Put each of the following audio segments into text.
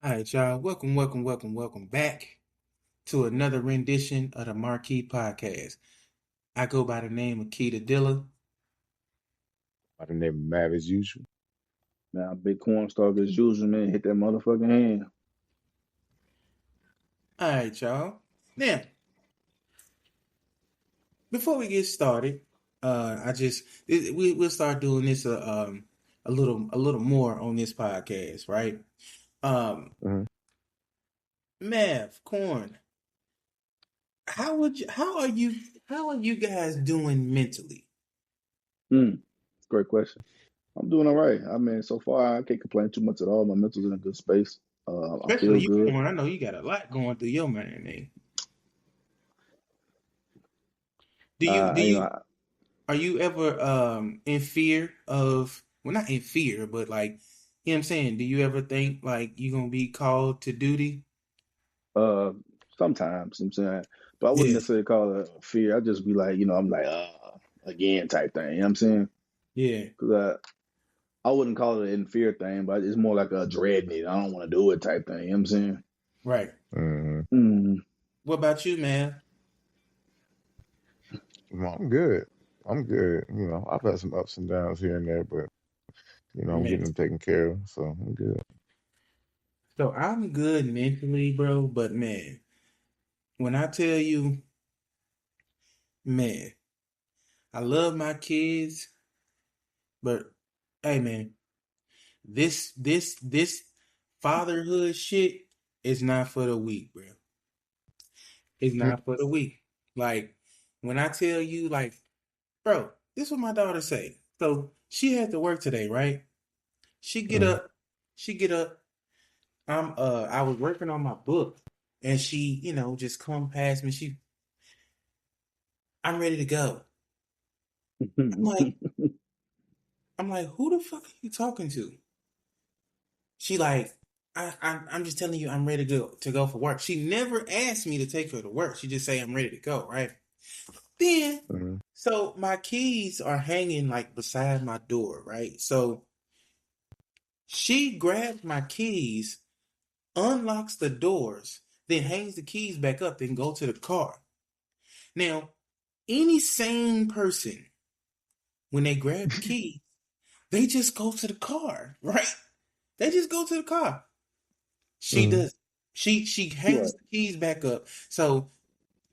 All right, y'all. Welcome back to another rendition of the Marquee Podcast. I go by the name of keytd. By the name of MavAsusual. Now, Bigcorn started as usual, man. Hit that motherfucking hand. All right, y'all. Now, before we get started, we'll start doing this a little more on this podcast, right? Um, Mm-hmm. Mav, Corn, how are you guys doing mentally? Great question. I'm doing all right. I mean, so far I can't complain too much at all. My mental's in a good space. I feel Especially you, good. Corn. I know you got a lot going through your mind, man. Do you do You know, you Are you ever in fear of, well, not in fear, but like, you know what I'm saying? Do you ever think like you're gonna be called to duty? uh, sometimes I'm saying, but I wouldn't Yeah, necessarily call it a fear. I just be like, I'm like, again type thing. You know what I'm saying? yeah, Because I wouldn't call it an in fear thing, but it's more like a dreading it. I don't want to do it type thing. You know what I'm saying? right. Mm-hmm. Mm, What about you, man? Well, I'm good. I'm good. I've had some ups and downs here and there, but I'm Man, getting them taken care of, so I'm good. so I'm good mentally, bro, but man, when I tell you, man, I love my kids, but hey, man, this fatherhood shit is not for the weak, bro. It's not for the weak. Like, when I tell you, like, bro, this is what my daughter say. So she had to work today, right? She get Mm-hmm. up, she get up. I was working on my book, and she, just come past me. I'm ready to go. I'm like, who the fuck are you talking to? She like, I'm just telling you, I'm ready to go for work. She never asked me to take her to work. She just say I'm ready to go, right? Then, Mm-hmm. so my keys are hanging like beside my door, right? So she grabs my keys, unlocks the doors, then hangs the keys back up, then go to the car. Now, any sane person, when they grab the key, they just go to the car, right? They just go to the car. She Mm-hmm. does. She hangs right. the keys back up. So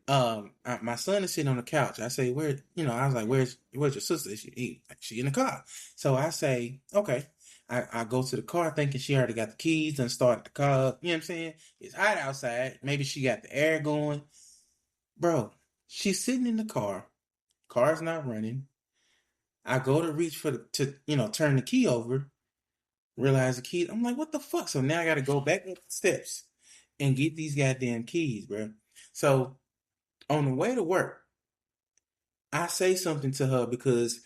my son is sitting on the couch. I say, I was like, where's your sister? She in the car. So I say, okay. I go to the car thinking she already got the keys and started the car up. You know what I'm saying? It's hot outside. Maybe she got the air going. Bro, she's sitting in the car. Car's not running. I go to reach to turn the key over, realize the key. I'm like, what the fuck? So now I gotta go back up the steps and get these goddamn keys, bro. So on the way to work, I say something to her because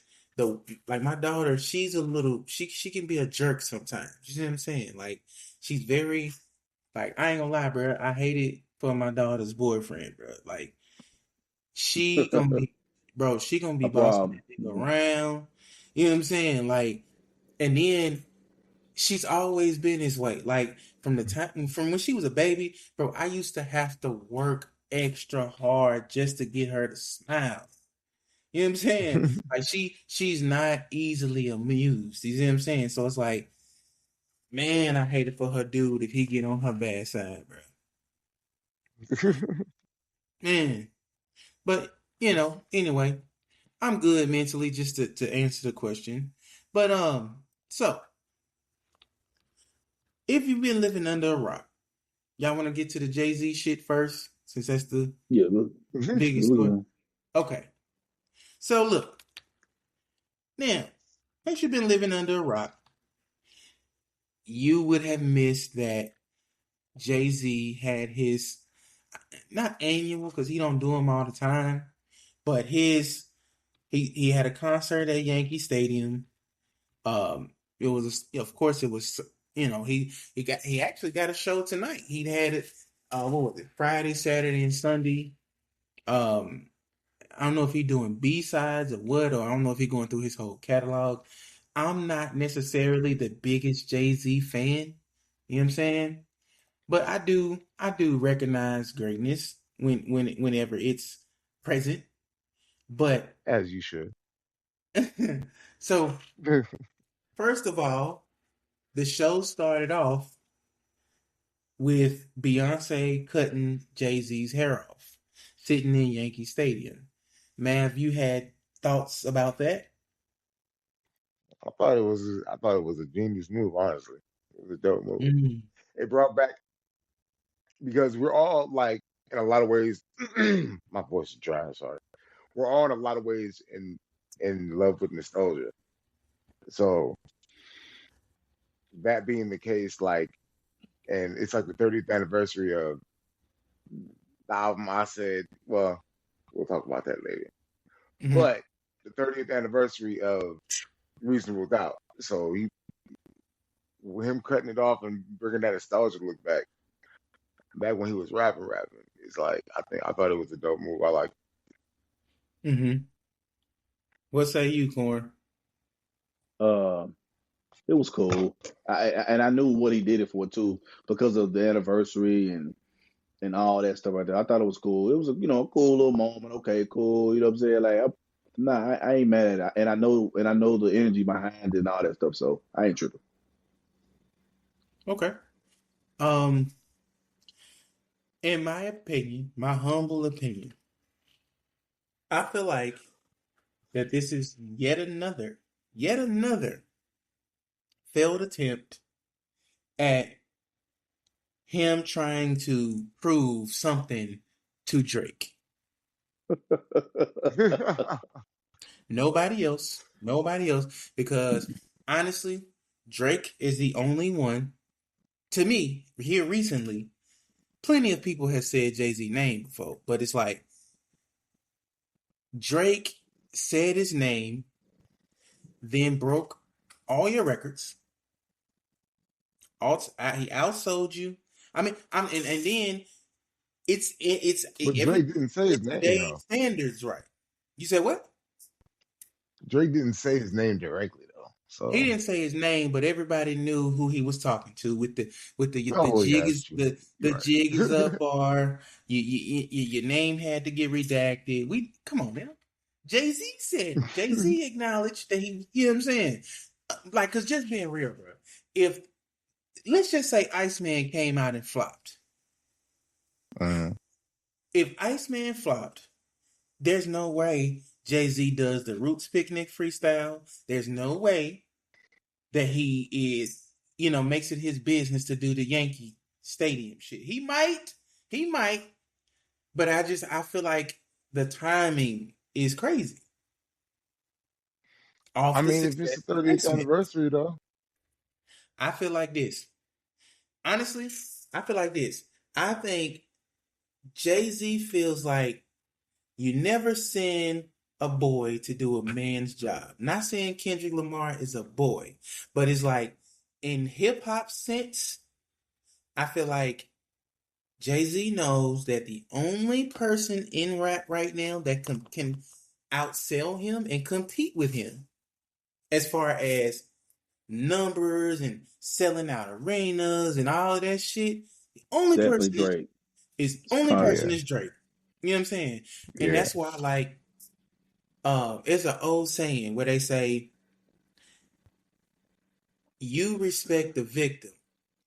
my daughter, she's a little she can be a jerk sometimes. You know what I'm saying? Like, she's very, like, I ain't gonna lie, bro. I hate it for my daughter's boyfriend, bro. Like, she gonna be she gonna be A bossing that problem. nigga around. You know what I'm saying? Like, and then she's always been this way. Like, from when she was a baby, bro, I used to have to work extra hard just to get her to smile. You know what I'm saying? Like, she's not easily amused. You see what I'm saying? So it's like, man, I hate it for her dude if he get on her bad side, bro. Man. But, anyway, I'm good mentally, just to answer the question. But so if you've been living under a rock, y'all want to get to the Jay-Z shit first, since that's the Yeah, look, biggest story. look, Okay. So look, now, if you've been living under a rock, you would have missed that Jay-Z had his, not annual, because he don't do them all the time, but he had a concert at Yankee Stadium. It was, of course, it was, he actually got a show tonight. He had it, what was it, Friday, Saturday, and Sunday. Um, I don't know if he doing B-sides or what, or I don't know if he going through his whole catalog. I'm not necessarily the biggest Jay-Z fan. You know what I'm saying? But I do recognize greatness whenever it's present. But as you should. so first of all, the show started off with Beyonce cutting Jay-Z's hair off, sitting in Yankee Stadium. Mav, you had thoughts about that? I thought it was a genius move, honestly. It was a dope move. Mm, It brought back because we're all like in a lot of ways my voice is dry, sorry. We're all in a lot of ways in love with nostalgia. So that being the case, like and it's like the 30th anniversary of the album I said, well, we'll talk about that later. mhm, But the 30th anniversary of Reasonable Doubt. So him cutting it off and bringing that nostalgia look back when he was rapping. It's like I thought it was a dope move. I like. mhm. What say you, Corn? Uh, it was cool. And I knew what he did it for too, because of the anniversary and all that stuff right there. I thought it was cool. It was a cool little moment. Okay, cool. You know what I'm saying? Like, nah, I ain't mad at it. And I know the energy behind it and all that stuff. So I ain't tripping. Okay. Um, in my opinion, my humble opinion, I feel like that this is yet another failed attempt at him trying to prove something to Drake. Nobody else, because honestly, Drake is the only one, to me, here recently, plenty of people have said Jay-Z name before, but it's like Drake said his name, then broke all your records. He outsold you. I mean, and then it's But every Drake didn't say his name today's though. standards, right? You said what? Drake didn't say his name directly though. He So didn't say his name, but everybody knew who he was talking to with the oh yeah, jig that's is true. the You're jig is right. up, or your name had to get redacted. We come on now. Jay-Z acknowledged that he, you know what I'm saying? Like, cause just being real, bro. If let's just say Iceman came out and flopped. uh, If Iceman flopped, there's no way Jay-Z does the Roots Picnic freestyle. There's no way that he is, makes it his business to do the Yankee Stadium shit. He might, but I feel like the timing is crazy I off the mean, if it's success the of 30th Iceman. anniversary though, I feel like this. Honestly, I feel like this. I think Jay-Z feels like you never send a boy to do a man's job. Not saying Kendrick Lamar is a boy, but it's like in hip hop sense, I feel like Jay-Z knows that the only person in rap right now that can outsell him and compete with him as far as numbers and selling out arenas and all of that shit, the only Definitely person Drake. It's only Kanye. person yeah, is Drake. You know what I'm saying? And yeah. that's why like it's an old saying where they say, you respect the victim,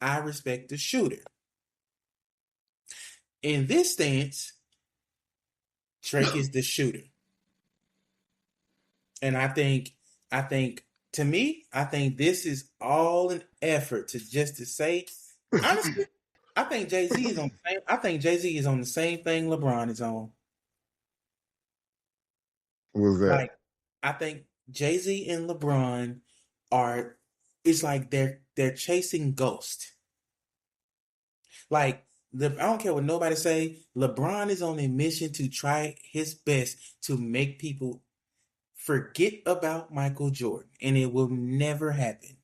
I respect the shooter. In this stance, Drake is the shooter. And I think to me, I think this is all an effort to say, honestly, I think Jay-Z is on the same thing LeBron is on. What was that? Like, I think Jay-Z and LeBron are, it's like they're chasing ghosts. Like, I don't care what nobody say. LeBron is on a mission to try his best to make people forget about Michael Jordan, and it will never happen.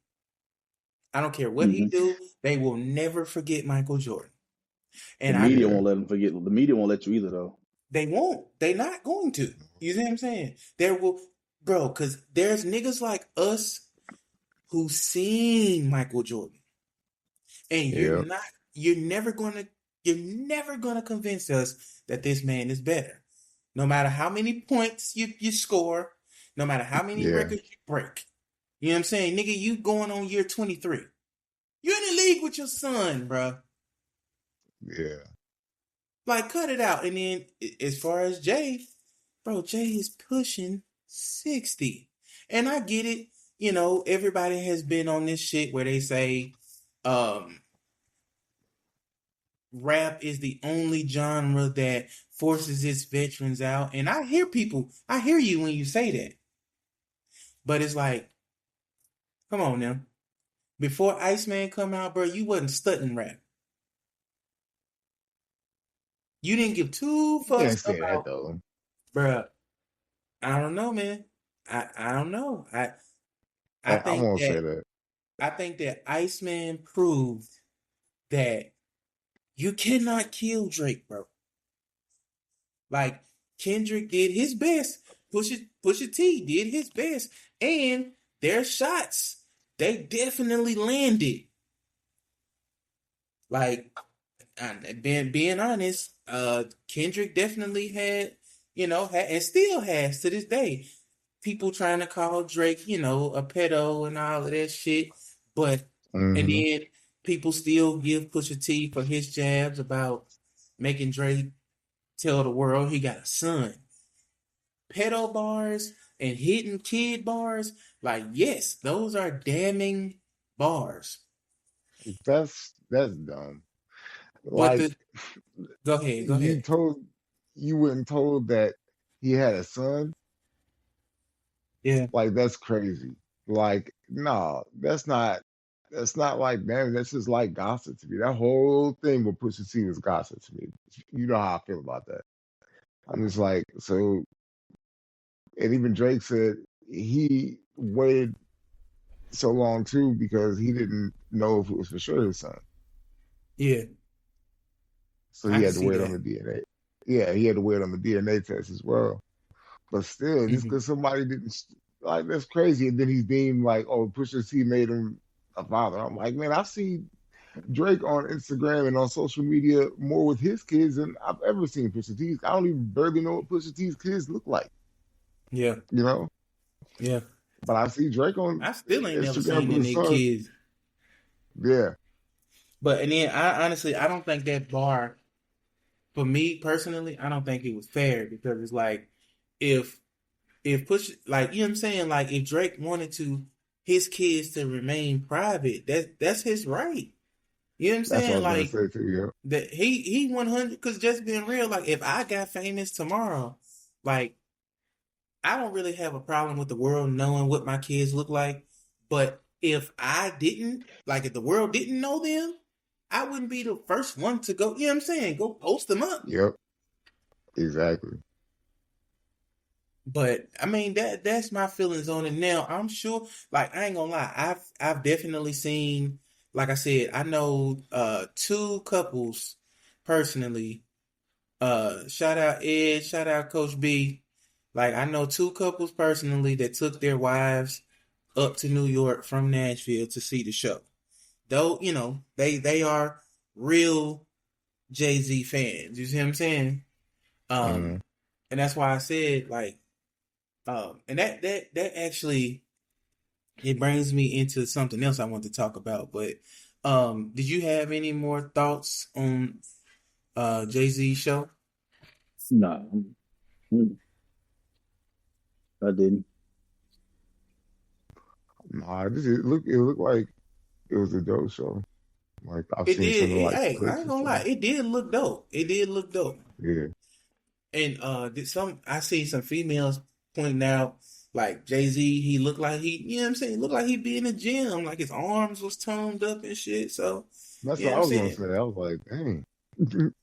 I don't care what he Hmm. do; they will never forget Michael Jordan, The and media Yeah. won't let him forget. The media won't let you either, though. they won't. They're not going to. You see what I'm saying? There will, bro, because there's niggas like us who seen Michael Jordan, and Yeah. you're never gonna convince us that this man is better. No matter how many points you score, no matter how many Yeah, records you break. You know what I'm saying? Nigga, you going on year 23. You're in the league with your son, bro. yeah. Like, cut it out. And then, as far as Jay, bro, Jay is pushing 60. And I get it. You know, everybody has been on this shit where they say, rap is the only genre that forces its veterans out. And I hear you when you say that. But it's like, come on now. Before Iceman come out, bro, you wasn't studying rap. You didn't give two You can't fucks say that about, though. bro. I don't know, man. I don't know. I I think won't say that that. Iceman proved that you cannot kill Drake, bro. Like, Kendrick did his best. Pusha T did his best. And their shots, they definitely landed. Like, being honest, Kendrick definitely had, and still has to this day, people trying to call Drake, a pedo and all of that shit. But, and Hmm. then people still give Pusha T for his jabs about making Drake tell the world he got a son. Pedo bars and hidden kid bars, like, yes, those are damning bars. That's dumb. But Like go ahead, go you ahead. told you weren't told that he had a son. Yeah, Like that's crazy. Like no, that's not like damn. That's just like gossip to me. That whole thing with Pusha T was gossip to me. You know how I feel about that. I'm just like so. And even Drake said he waited so long too because he didn't know if it was for sure his son. yeah, So I he can had to see wait on that. the DNA. Yeah, he had to wait on the DNA test as well. But still, just Mhm. because somebody didn't like that's crazy, and then he's deemed like, oh, Pusha T made him a father. I'm like, man, I see Drake on Instagram and on social media more with his kids than I've ever seen Pusha T's. I don't even barely know what Pusha T's kids look like, Yeah, you know. yeah. But I see Drake on I still ain't never Instagram seen with his any son. kids. Yeah, But and then I honestly I don't think that bar for me personally, I don't think it was fair because it's like if push like you know what I'm saying, like if Drake wanted to his kids to remain private, that's his right. You know what I'm that's what I saying? was gonna Like say too. Yeah, that he 100 because just being real, like if I got famous tomorrow, like I don't really have a problem with the world knowing what my kids look like. But if I didn't, like if the world didn't know them, I wouldn't be the first one to go, you know what I'm saying? Go post them up. yep, exactly. But I mean that's my feelings on it now. I'm sure, like I ain't gonna lie, I've definitely seen, like I said, I know two couples personally. Shout out Ed, shout out Coach B. Like I know two couples personally that took their wives up to New York from Nashville to see the show. Though, they are real Jay-Z fans. You see what I'm saying? Hmm. And that's why I said like and that actually it brings me into something else I want to talk about. But did you have any more thoughts on Jay-Z show? Nah, I didn't. Nah, it looked like it was a dope show. Like I've It seen did. some of like the Hey, I clips ain't and gonna lie. stuff. It did look dope. It did look dope. Yeah, And I see some females pointing out like Jay-Z, he looked like you know what I'm saying? Looked like he'd be in the gym, like his arms was toned up and shit. So, that's you know what what I I'm was gonna saying? say. I was like, dang.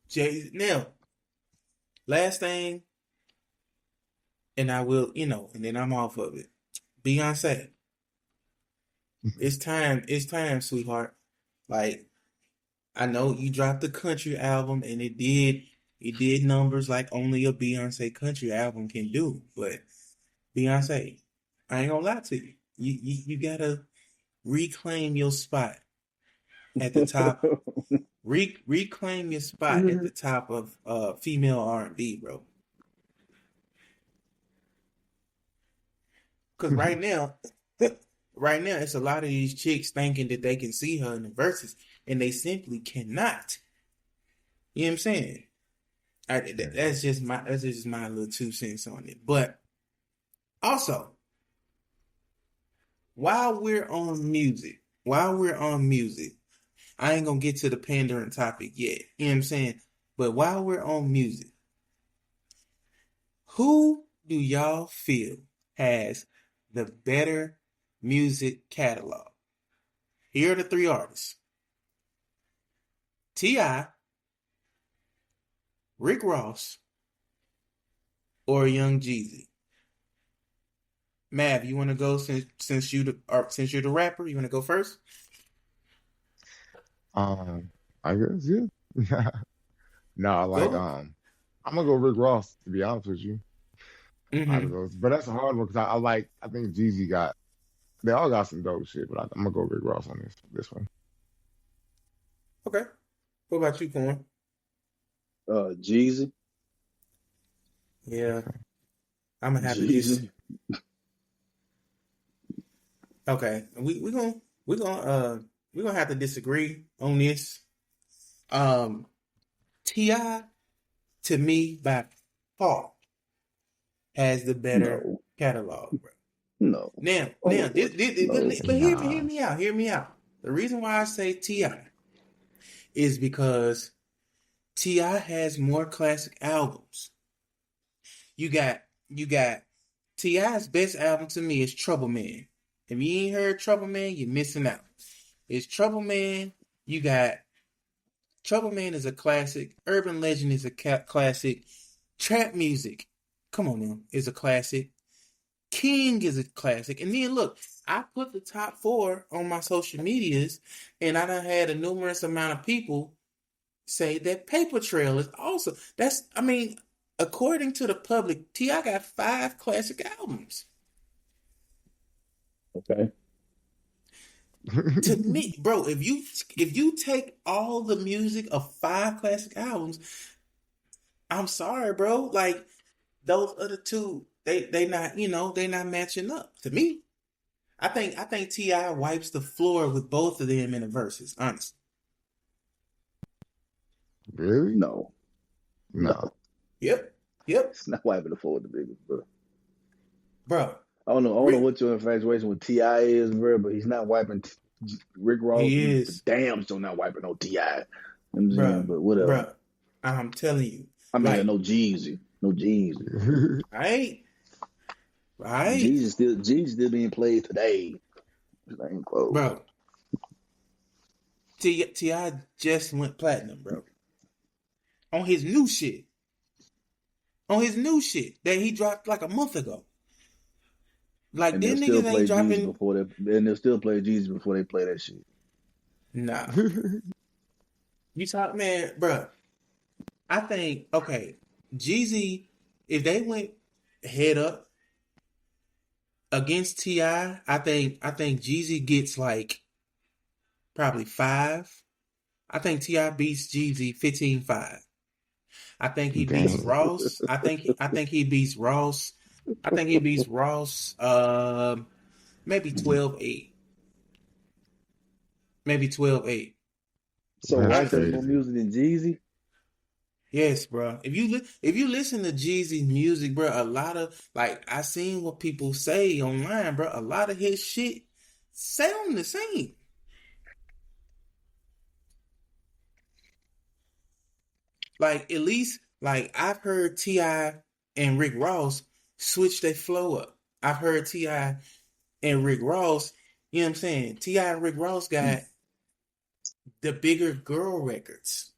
Jay now, last thing, and I will, and then I'm off of it. Beyonce, it's time, sweetheart. Like, I know you dropped the country album and it did numbers like only a Beyonce country album can do, but Beyonce, I ain't gonna lie to you. You gotta reclaim your spot at the top. Reclaim your spot at the top of female R&B, bro. Because right now, it's a lot of these chicks thinking that they can see her in the verses, and they simply cannot. You know what I'm saying? That's just my little 2 cents on it. But also, while we're on music, I ain't gonna get to the pandering topic yet. You know what I'm saying? But while we're on music, who do y'all feel has the better music catalog? Here are the 3 artists: T.I., Rick Ross, or Young Jeezy. Mav, you want to go since you're the rapper? You want to go first? I guess yeah. No, like Go. I'm gonna go Rick Ross to be honest with you. Out of Mm-hmm. those, but that's a hard one because I think Jeezy they all got some dope shit, but I'm gonna go Rick Ross on this one. Okay. What about you, Corn? Jeezy. Yeah, I'm gonna have to Jeezy. Okay, we're gonna have to disagree on this. Ti, to me, by far has the better No. catalog, bro. No. Now, Oh, no. but hear Nah, me out. Hear me out. The reason why I say Ti is because Ti has more classic albums. You got Ti's best album to me is Trouble Man. If you ain't heard Trouble Man, you're missing out. It's Trouble Man. You got Trouble Man is a classic. Urban Legend is a classic. Trap music, come on now, is a classic. King is a classic. And then look, I put the top 4 on my social medias, and I done had a numerous amount of people say that Paper Trail is also. According to the public, T.I. got 5 classic albums. Okay. To me, bro, if you take all the music of 5 classic albums, I'm sorry, bro. Like those other 2, they not they not matching up to me. I think Ti wipes the floor with both of them in the verses. Honestly, really? No. No. yep. It's not wiping the floor with the biggest, bro. Bro, I don't know Rick, what your infatuation with T.I. is, bro, but he's not wiping Rick Ross. he He's is, damn still not wiping no T.I. I'm saying, bro, but whatever. bro. I'm telling you, I mean, like, no Jeezy. No Jeezy. right. Jeezy still being played today. That ain't close. Bro. Ti just went platinum, bro. On his new shit. That he dropped like a month ago. Like And them they'll still niggas ain't play Jeezy dropping. before they. And they'll still play Jeezy before they play that shit. Nah. You talk, man, bro. I think Jeezy, if they went head up against T.I., I think Jeezy gets like probably 5. I think T.I. beats Jeezy 15-5. I think he beats Dang. Ross. I think he beats Ross. I think he beats Ross maybe 12-8. Maybe 12-8. So That's Ross has Honestly. more crazy. music than Jeezy? Yes, bro. If you listen to Jeezy's music, bro, a lot of I seen what people say online, bro. A lot of his shit sound the same. Like at least I've heard T.I. and Rick Ross switch their flow up. I've heard T.I. and Rick Ross, you know what I'm saying? T.I. and Rick Ross got the bigger girl records.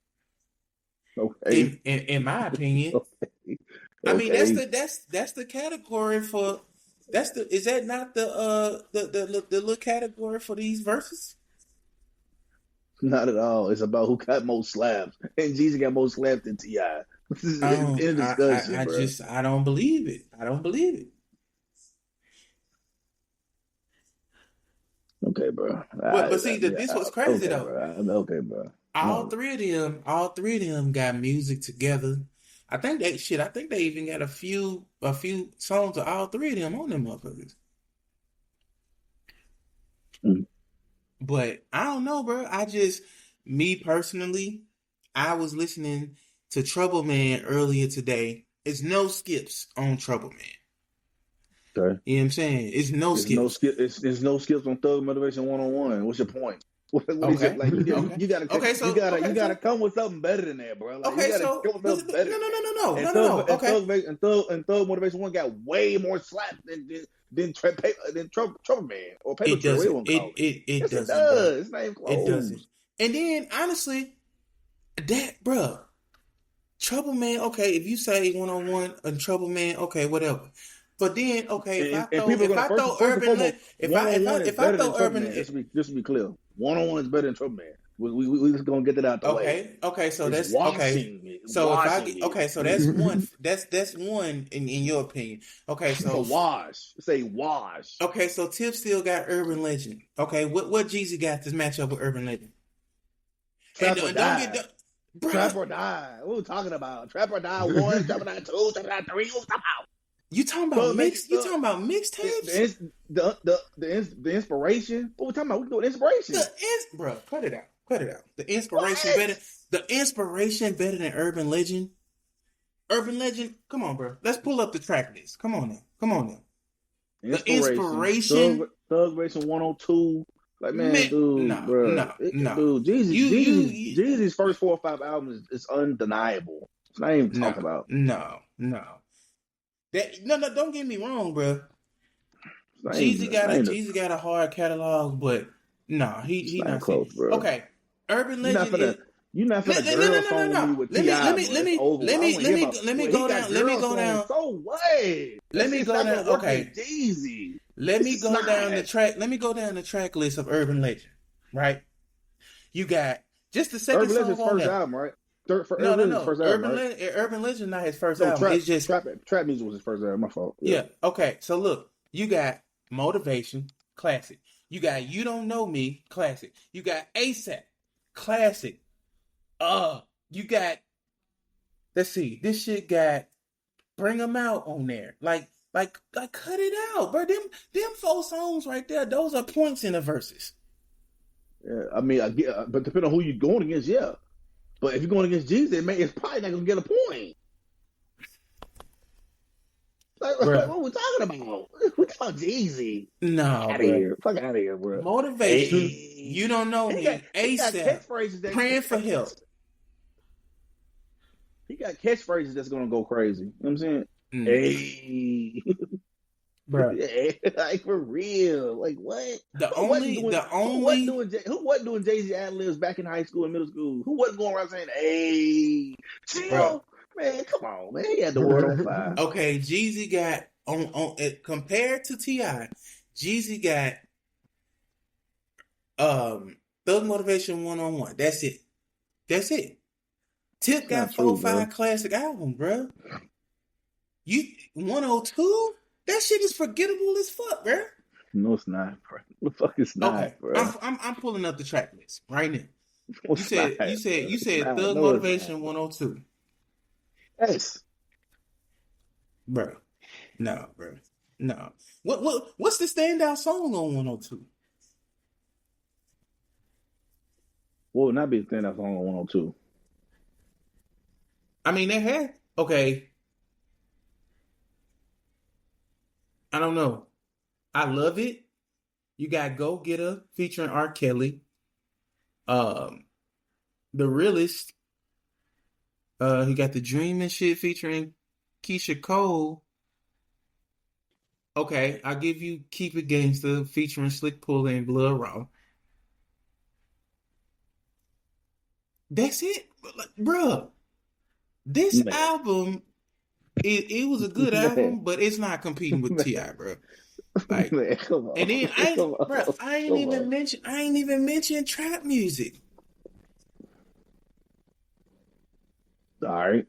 Okay. In my opinion. Okay. I mean, Okay. that's the category for is that not the little category for these verses? Not at all. It's about who got most slaps. And Jeezy got more slaps than T.I. This is in discussion, bro. I don't believe it. I don't believe it. Okay, bro. But see, this what's crazy Okay, though. bro. Okay, bro. All No. three of them got music together. I think they even got a few songs of all three of them on them motherfuckers. Mm. But I don't know, bro. Me personally, I was listening to Trouble Man earlier today. It's no skips on Trouble Man. Okay. You know what I'm saying? It's no There's no skips. skip. There's no skips on Thug Motivation 101. What's your point? What is Okay. it like? Okay. You gotta come with something better than that, bro. Like you gotta come with something better. No. Okay. And Thug Motivation 1 got way more slaps than Trouble Man or Paper It Trail. doesn't. What you want to call it? It Yes, doesn't, it bro. does. It's not even close. It doesn't. And then honestly, bro, Trouble Man. Okay, if you say 101 and Trouble Man, okay, whatever. But then, okay, And people are gonna first and foremost, one-on-one is better than Trouble Man. Just to be clear, one-on-one is better than Trouble Man. We just gonna get that out the way. Okay, so it's that's washing okay. It. So washing so that's one. That's one in your opinion. Okay, so it's a wash. It's a wash. Okay, so Tip still got Urban Legend. Okay, what Jeezy got this matchup with Urban Legend? Trap or die. Bruh. Trap or die. What are we talking about? Trap or die 1, Trap or die 2, Trap or die 3. What are we talking about? You talking about You talking about mixtapes? The inspiration. What we talking about? We doing inspiration. Bro, cut it out. The inspiration better than Urban Legend. Urban Legend. Come on, bro. Let's pull up the track list. Come on now. The inspiration. Thug Racing 102. Like man, dude, dude. Jeezy's first 4 or 5 albums is undeniable. It's not even talking about. No. Don't get me wrong, bro. Jeezy got a hard catalog, but he not close, bro. Okay, Urban Legend. You're not finna girl song me with T.I. Let me go down. So what? Let me go down. Okay, Jeezy. Let me go down the track list of Urban Legend. Right, you got just the second Urban song Legend's on first there. album, right? No. First album, Urban Legend not his first album. It's just trap music was his first album. My fault. Yeah. Okay. So look, you got Motivation, classic. You got You Don't Know Me, classic. You got ASAP, classic. You got. Let's see. This shit got Bring 'Em Out on there. Like, cut it out, bro. Them 4 songs right there. Those are points in the verses. Yeah, I mean, I get, but depending on who you're going against, yeah. But if you're going against Jeezy, it's probably not gonna get a point. Like, what are we talking about? We talking about Jeezy. No, fuck out of here, bro. Motivation. You Don't Know Me. ASAP. Praying for help. He got catchphrases that's gonna go crazy. You know what I'm saying? Hey, bro. Like for real. Like what? Who wasn't doing Jay-Z ad-libs back in high school and middle school? Who wasn't going around saying, "Hey, chill"? Bro. Man, come on, man. He had the world on fire. Okay, Jeezy got on compared to T.I., Jeezy got Thug Motivation 101. That's it. Tip got 4 or 5 classic albums, bro. You 102? That shit is forgettable as fuck, bro. No, it's not, bro. The fuck it's not, bro. I'm pulling up the track list right now. You said Thug Motivation 102. Yes. Bro. No, bro. No. What's the standout song on 102? What would not be the standout song on 102? I mean, they had okay. I don't know. I Love It. You got Go Getter featuring R. Kelly. The Realist. He got The Dream and shit featuring Keisha Cole. Okay, I'll give you Keep It Gangsta featuring Slick Pulla and Blood Raw. That's it, bruh. This album, it was a good album, but it's not competing with T.I., bro. Like, man, come on. And then I ain't even mention trap music. All right.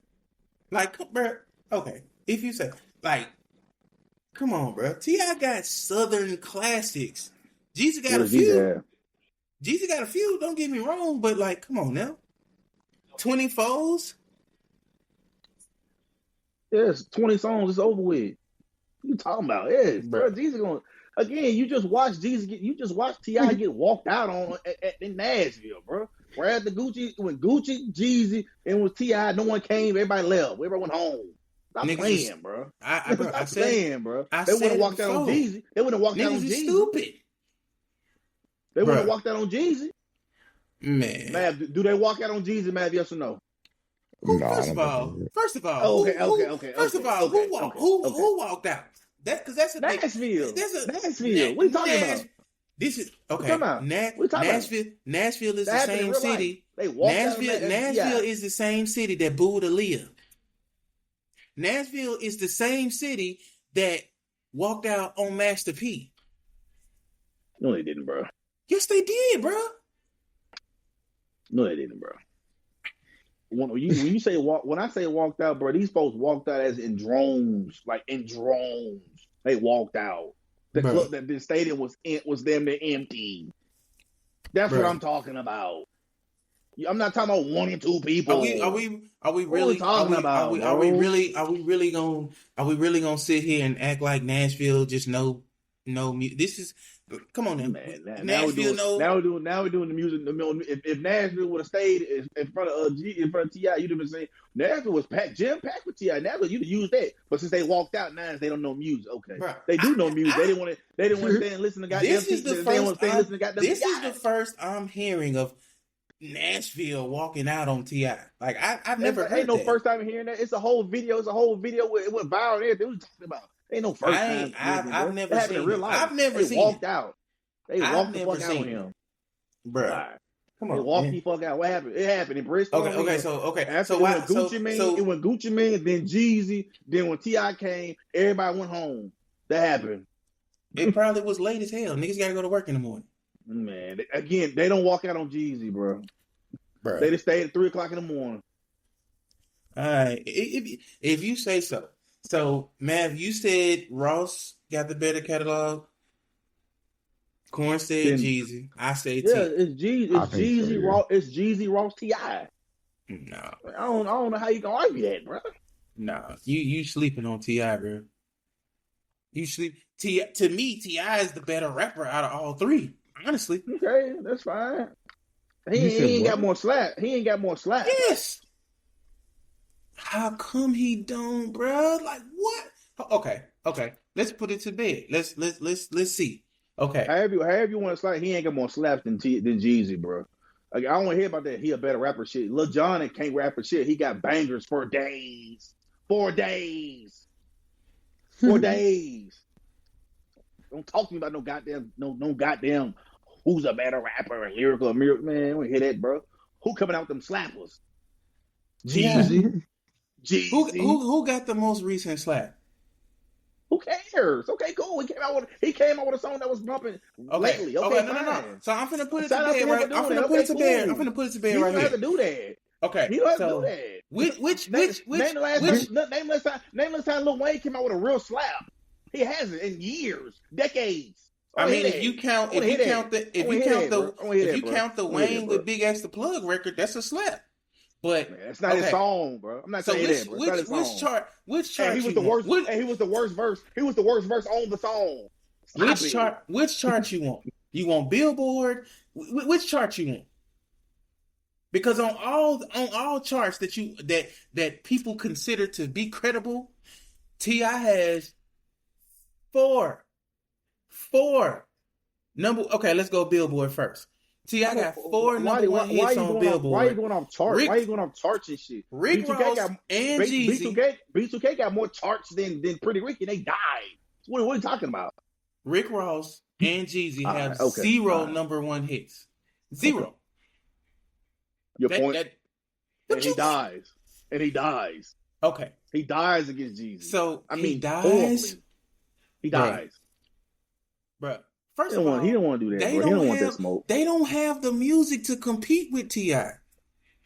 Like, bro, okay. If you say, like, come on, bro. T.I. got Southern classics. Jeezy got a Where's Jeezy few. at? Jeezy got a few. Don't get me wrong, but like, come on now. 24s. Yes, 20 songs. It's over with. What you talking about? Yes, bro. Bruh. Jeezy going again. You just watch Ti get walked out on in Nashville, bro. Right after Gucci, when Gucci, Jeezy, and with Ti, no one came. Everybody left. Everybody went home. Stop Niggas playing, is, bro. bro, Stop playing, bro. I They wouldn't said have it walked out on before. Jeezy. They wouldn't have walked out on Niggas is Jeezy. stupid. They wouldn't have Bruh. walked out on Jeezy. Man. Mav, do they walk out on Jeezy, Mav? Yes or no? No, I First don't of all, think who walked out? That because that's a big Nashville. that's a Nashville. What are you talking about? This is What okay. you talking about? What you talking Nashville. about? Nashville is That the happened in same real life. city. They walked out on Nashville is the same city that booed Aaliyah. Nashville is the same city that walked out on Master P. No, they didn't, bro. Yes, they did, bro. No, they didn't, bro. When you say walk, when I say walked out, bro, these folks walked out as in drones, like in drones. They walked out. The Bruh. club, the stadium was damn near empty. That's what Bruh. I'm talking about. I'm not talking about 1 and 2 people. Are we really gonna sit here and act like Nashville just no this is come on now. Man, Nashville now we're doing the music. If Nashville would have stayed in front of Ti, you'd have been saying Nashville was jam packed with Ti. Nashville, you'd have used that. But since they walked out, now they don't know music. Okay, Bruh, they do know music. They didn't want to stay and listen to goddamn. This is the first I'm hearing of Nashville walking out on Ti. Like I've never heard Ain't no that. first time hearing that. It's a whole video. It went viral. And everything. What you talking about? Ain't no first time. I've never seen it in real life. I've never seen walked out. They walked the fuck out on it. him. Bro. Right. Come They on. walked Man. the fuck out. What happened? It happened in Bristol. After So it went Gucci Mane, then Jeezy, then when Ti came, everybody went home. That happened. It probably was late as hell. Niggas gotta go to work in the morning. Man, again, they don't walk out on Jeezy, bro. Bro. They just stayed at 3:00 in the morning. All right. If you say so. So, Mav, you said Ross got the better catalog. Corn said Jeezy. I say T. Yeah, it's Jeezy. Ross. It's Jeezy Ross Ti. No. I don't know how you gonna argue that, bro. No. You sleeping on Ti, bro. You sleep. To me, Ti is the better rapper out of all three. Honestly. Okay, that's fine. He ain't got more slap. He ain't got more slap. Yes. How come he don't, bro? Like what? Okay. Let's put it to bed. Let's see. Okay. However you want to slap, he ain't got more slaps than Jeezy, bro. Like, I don't want to hear about that. He a better rapper shit. Lil Jon can't rap for shit. He got bangers for days. 4 days. 4 days. Don't talk to me about no goddamn who's a better rapper or lyrical or miracle. Man, I don't hear that, bro. Who coming out with them slappers? Jeezy. Jeezy. Who got the most recent slap? Who cares? Okay, cool. He came out with a song that was bumping lately. Okay, no. So I'm finna put it Shout to out bed, to him right? for I'm doing finna that. put it to Okay, bed. cool. I'm finna put it to bed He right don't here. have to do that. Okay. He don't have to do that. Name last time Lil Wayne came out with a real slap. He hasn't in years, decades. I mean, if you count the Wayne with Big X the Plug record, that's a slap. But man, it's not his song, bro. I'm not saying that, bro. Which chart? He was the worst. He was the worst verse. He was the worst verse on the song. Which chart you want? You want Billboard? Which chart you want? Because on all charts that people consider to be credible, Ti has four. Okay, let's go Billboard first. Ti got 4 number one hits on Billboard. Why are you going off charts? Why are you going off charts and shit? Rick Ross and Jeezy. B2K got more charts than Pretty Ricky. They died. What are you talking about? Rick Ross and Jeezy have 0 number one hits. 0. Okay. Your point. And he dies. Okay. He dies against Jeezy. So he dies. Horribly. He dies. Bro. First of all, he don't want to do that. He don't want that smoke. They don't have the music to compete with T.I.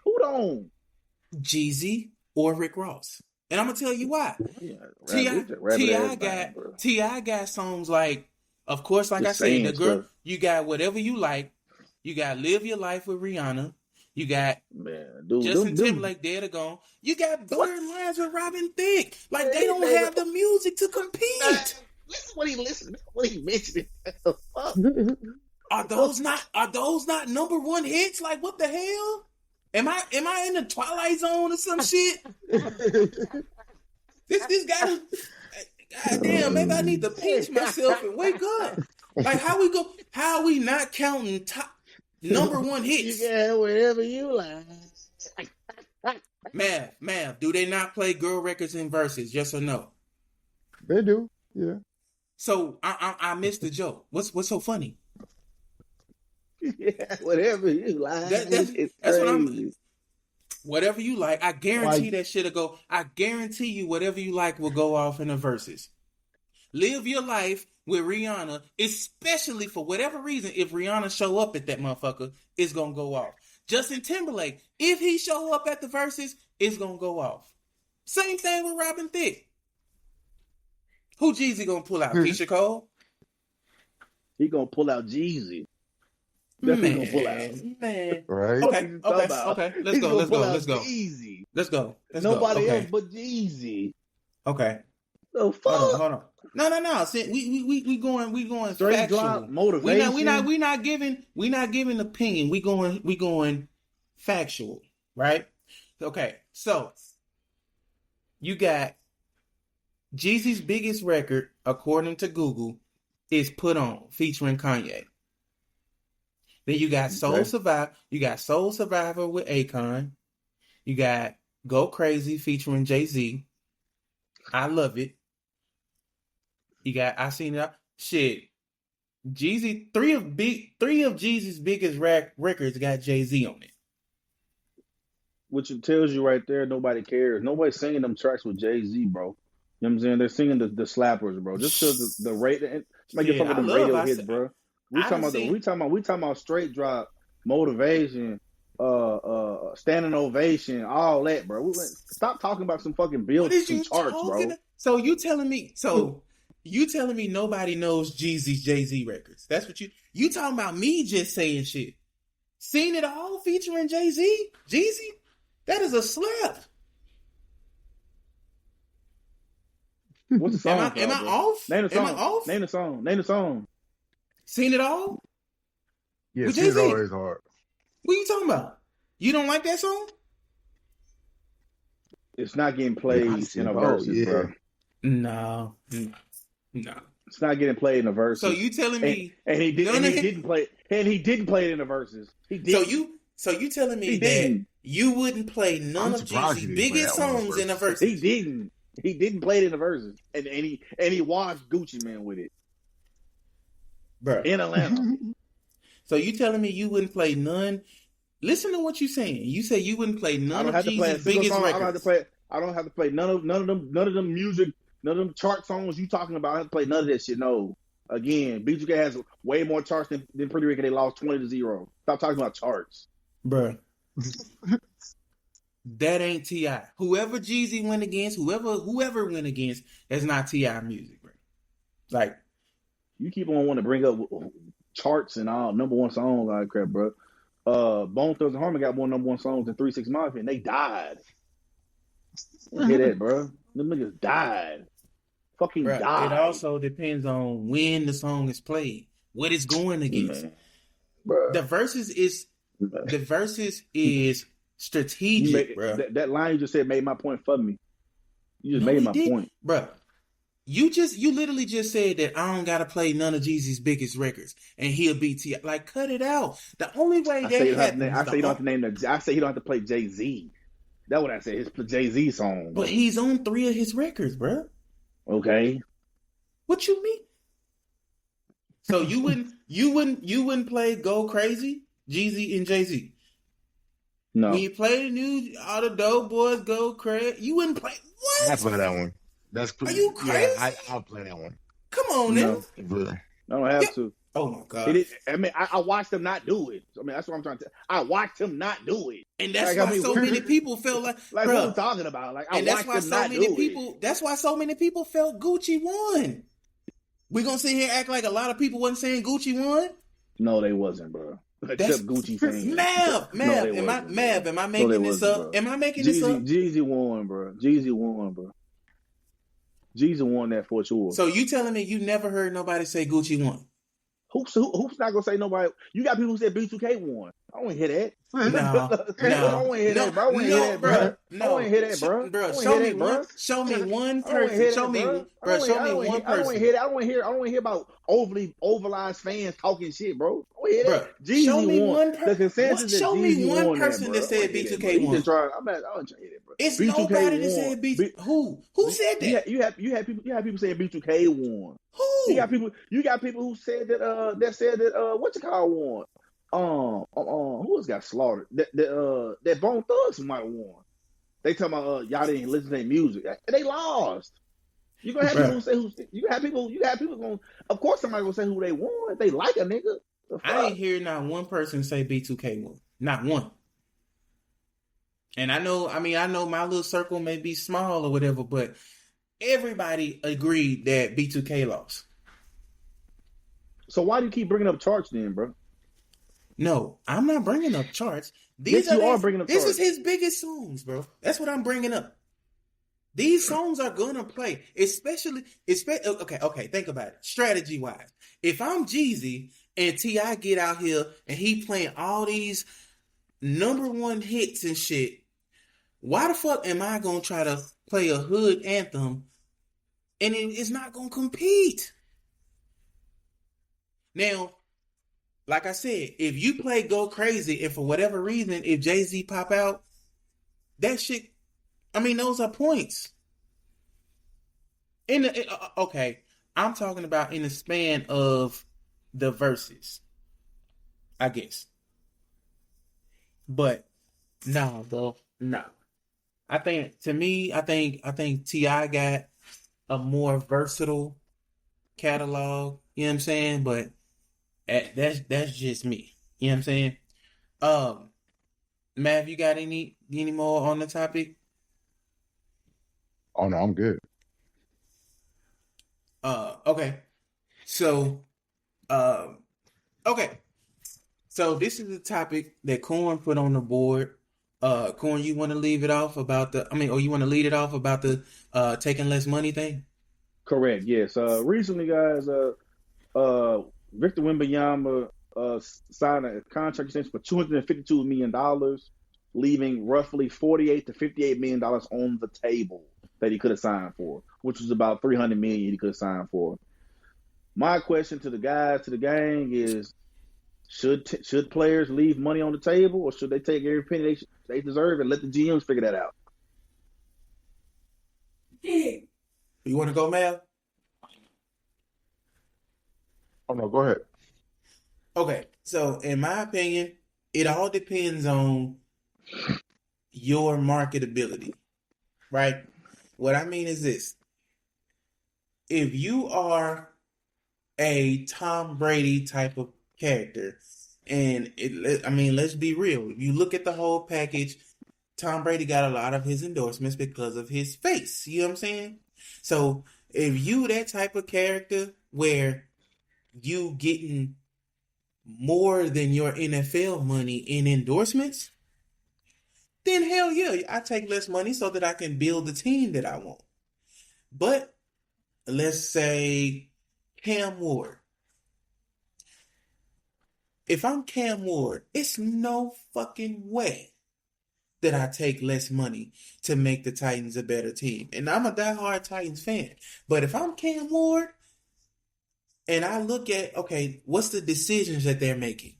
Who don't? Jeezy or Rick Ross. And I'm gonna tell you why. Yeah, T.I. T.I. got songs like Of course, like I Just said, the saying girl, stuff. you got whatever you like. You got Live Your Life with Rihanna. You got Man, dude, Justin them, Timberlake, Dead or Gone. You got what? Blurred Lines with Robin Thicke. Like, Man, they he don't made have the music to Man, compete. listen what he mentioned. Fuck. Are those not number one hits? Like, what the hell? Am I in the Twilight Zone or some shit? This gotta. God damn, maybe I need to pinch myself and wake up. Like, how are we not counting top number one hits? You can have whatever you like. Ma'am, do they not play girl records in verses? Yes or no? They do, yeah. So I missed the joke. What's so funny? Yeah, whatever you like. That's what I'm. Whatever you like, I guarantee that shit'll go. I guarantee you, whatever you like will go off in the verses. Live Your Life with Rihanna, especially for whatever reason. If Rihanna show up at that motherfucker, it's gonna go off. Justin Timberlake, if he show up at the verses, it's gonna go off. Same thing with Robin Thicke. Who Jeezy gonna pull out? Keisha Cole? He gonna pull out Jeezy. That's what he gonna pull out. Man. Right? Okay. Let's go. Jeezy. Let's go. Nobody Okay. else but Jeezy. Okay. The fuck? Hold on. No. See, we going Straight factual. drop motivation. We not giving opinion. We going factual, right? Okay. So you got Jeezy's biggest record, according to Google, is Put On, featuring Kanye. Then you got Soul Survivor. You got Soul Survivor with Akon. You got Go Crazy featuring Jay-Z. I Love It. You got I Seen It. Shit. Jeezy, three of Jeezy's biggest records got Jay-Z on it. Which it tells you right there, nobody cares. Nobody's singing them tracks with Jay-Z, bro. You know what I'm saying? They're singing the slappers, bro. Just because the rate, make it fuck with them radio hits, bro. We talking about straight drop, motivation, standing ovation, all that, bro. Stop talking about some fucking bills and charts, bro. So you telling me nobody knows Jeezy's Jay-Z records? That's what you talking about me just saying shit. Seen It All featuring Jay-Z? Jeezy? That is a slap. What's the song? Am I off? Name the song. Am I off? Name the song. Seen It All? Yeah, Seen It All is hard. What are you talking about? You don't like that song? It's not getting played in a verses, bro. No. It's not getting played in the verses. So you telling me he didn't play it in the verses. He did. So you telling me that you wouldn't play none of Jeezy's biggest songs in the verses? He didn't. He didn't play it in the verses, and he watched Gucci Man with it, bro, in Atlanta. So you telling me you wouldn't play none? Listen to what you're saying. You say you wouldn't play none of Jeezy's biggest records. I don't have to play none of them music, none of them chart songs you talking about. I have to play none of that shit. No. Again, BGK has way more charts than Puerto Rico. They lost 20-0. Stop talking about charts, bro. That ain't T.I. Whoever Jeezy went against, whoever went against, that's not T.I. music, bro. Like, you keep on wanting to bring up charts and all number one songs, all that crap, bro. Bone Thugs and Harmony got more number one songs than 3 6 Mafia, and they died. You hear that, bro? Them niggas died. Fucking died. It also depends on when the song is played, what it's going against. Man, the verses is strategic, bro. That line you just said made my point for me. You just made my point, bro. You literally just said that I don't gotta play none of Jeezy's biggest records, and he'll be T.I. Like, cut it out. The only way that happens. I say you don't have to name I say you don't have to play Jay-Z. That's what I said. His Jay-Z song, but he's on 3 of his records, bro. Okay. What you mean? So you wouldn't play Go Crazy, Jeezy and Jay-Z? No. When you play the new All the Dope Boys Go Crazy, you wouldn't play what? I play that one. That's cool. Are you crazy? Yeah, I'll play that one. Come on, now. No, I don't have to. Oh my god! I watched him not do it. I mean, that's what I'm trying to. I watched him not do it, and that's why so many people felt like what I'm talking about. Like, and that's why so many people. That's why so many people felt Gucci won. We gonna sit here and act like a lot of people wasn't saying Gucci won? No, they wasn't, bro. Except Gucci fans. Mav, am I making this up? Bro. Am I making this up? Jeezy won, bro. Jeezy won that for sure. So you telling me you never heard nobody say Gucci won? Who's not gonna say nobody? You got people who said B2K won. I don't want to hear that. No, I don't want to hear that, bro. I want to hear that, bro. I want to hear that, bro. Show me one person. Show me one person. I don't want to hear that. I don't want to hear about overalized fans talking shit, bro. I want to hear that. Jeezy won. The consensus is show me one person that said B2K won. I'm not trying to hear that, bro. It's nobody that said B2K. Who said that? You had people saying B2K won. Who? You got people who said that what you call won. Who else got slaughtered? That Bone Thugs might have won. They talking about y'all didn't listen to their music. They lost. You gonna have people who say you have people going. Of course, somebody gonna say who they won if they like a nigga. I ain't hear not one person say B2K won. Not one. And I know my little circle may be small or whatever, but everybody agreed that B2K lost. So why do you keep bringing up charts then, bro? No, I'm not bringing up charts. This is his biggest songs, bro. That's what I'm bringing up. These songs are gonna play, especially. Okay. Think about it, strategy wise. If I'm Jeezy and T.I. get out here and he playing all these #1 hits and shit, why the fuck am I gonna try to play a hood anthem and it's not gonna compete? Now, like I said, if you play Go Crazy and for whatever reason, if Jay-Z pop out, that shit, those are points. Okay, I'm talking about in the span of the verses, I guess. But no, bro, no. I think T.I. got a more versatile catalog. You know what I'm saying? But that's just me. You know what I'm saying? Mav, you got any more on the topic? Oh no, I'm good. Okay. So, okay. So this is the topic that Corn put on the board. Corn, you want to leave it off about or you want to lead it off about the taking less money thing? Correct. Yes. Recently, guys, Victor Wembanyama signed a contract extension for $252 million, leaving roughly $48 to $58 million on the table that he could have signed for, which was about $300 million he could have signed for. My question to the guys, to the gang is, should players leave money on the table, or should they take every penny they deserve and let the GMs figure that out? You want to go, Mav? Oh no, go ahead. Okay, so in my opinion, it all depends on your marketability, right? What I mean is this. If you are a Tom Brady type of character, and let's be real. If you look at the whole package, Tom Brady got a lot of his endorsements because of his face. You know what I'm saying? So if you that type of character where you getting more than your NFL money in endorsements, then hell yeah, I take less money so that I can build the team that I want. But let's say Cam Ward. If I'm Cam Ward, it's no fucking way that I take less money to make the Titans a better team. And I'm a diehard Titans fan. But if I'm Cam Ward and I look at, okay, what's the decisions that they're making?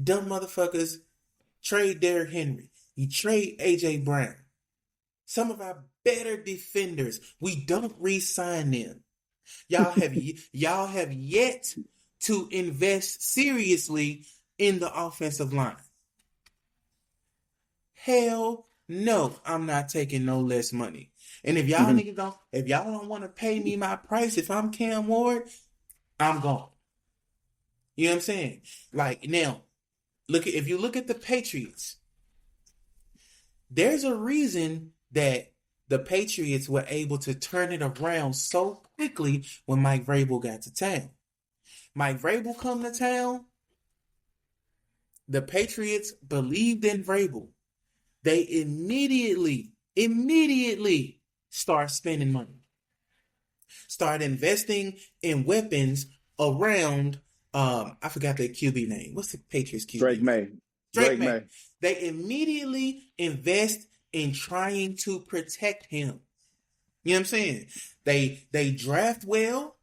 Dumb motherfuckers trade Derrick Henry. You trade A.J. Brown. Some of our better defenders, we don't re-sign them. Y'all have yet to invest seriously in the offensive line. Hell no, I'm not taking no less money. And if y'all niggas don't want to pay me my price, if I'm Cam Ward, I'm gone. You know what I'm saying? Like now, if you look at the Patriots, there's a reason that the Patriots were able to turn it around so quickly when Mike Vrabel got to town. Mike Vrabel come to town. The Patriots believed in Vrabel. They immediately start spending money. Start investing in weapons around, I forgot their QB name. What's the Patriots QB? Drake May. Drake May. They immediately invest in trying to protect him. You know what I'm saying? They draft well.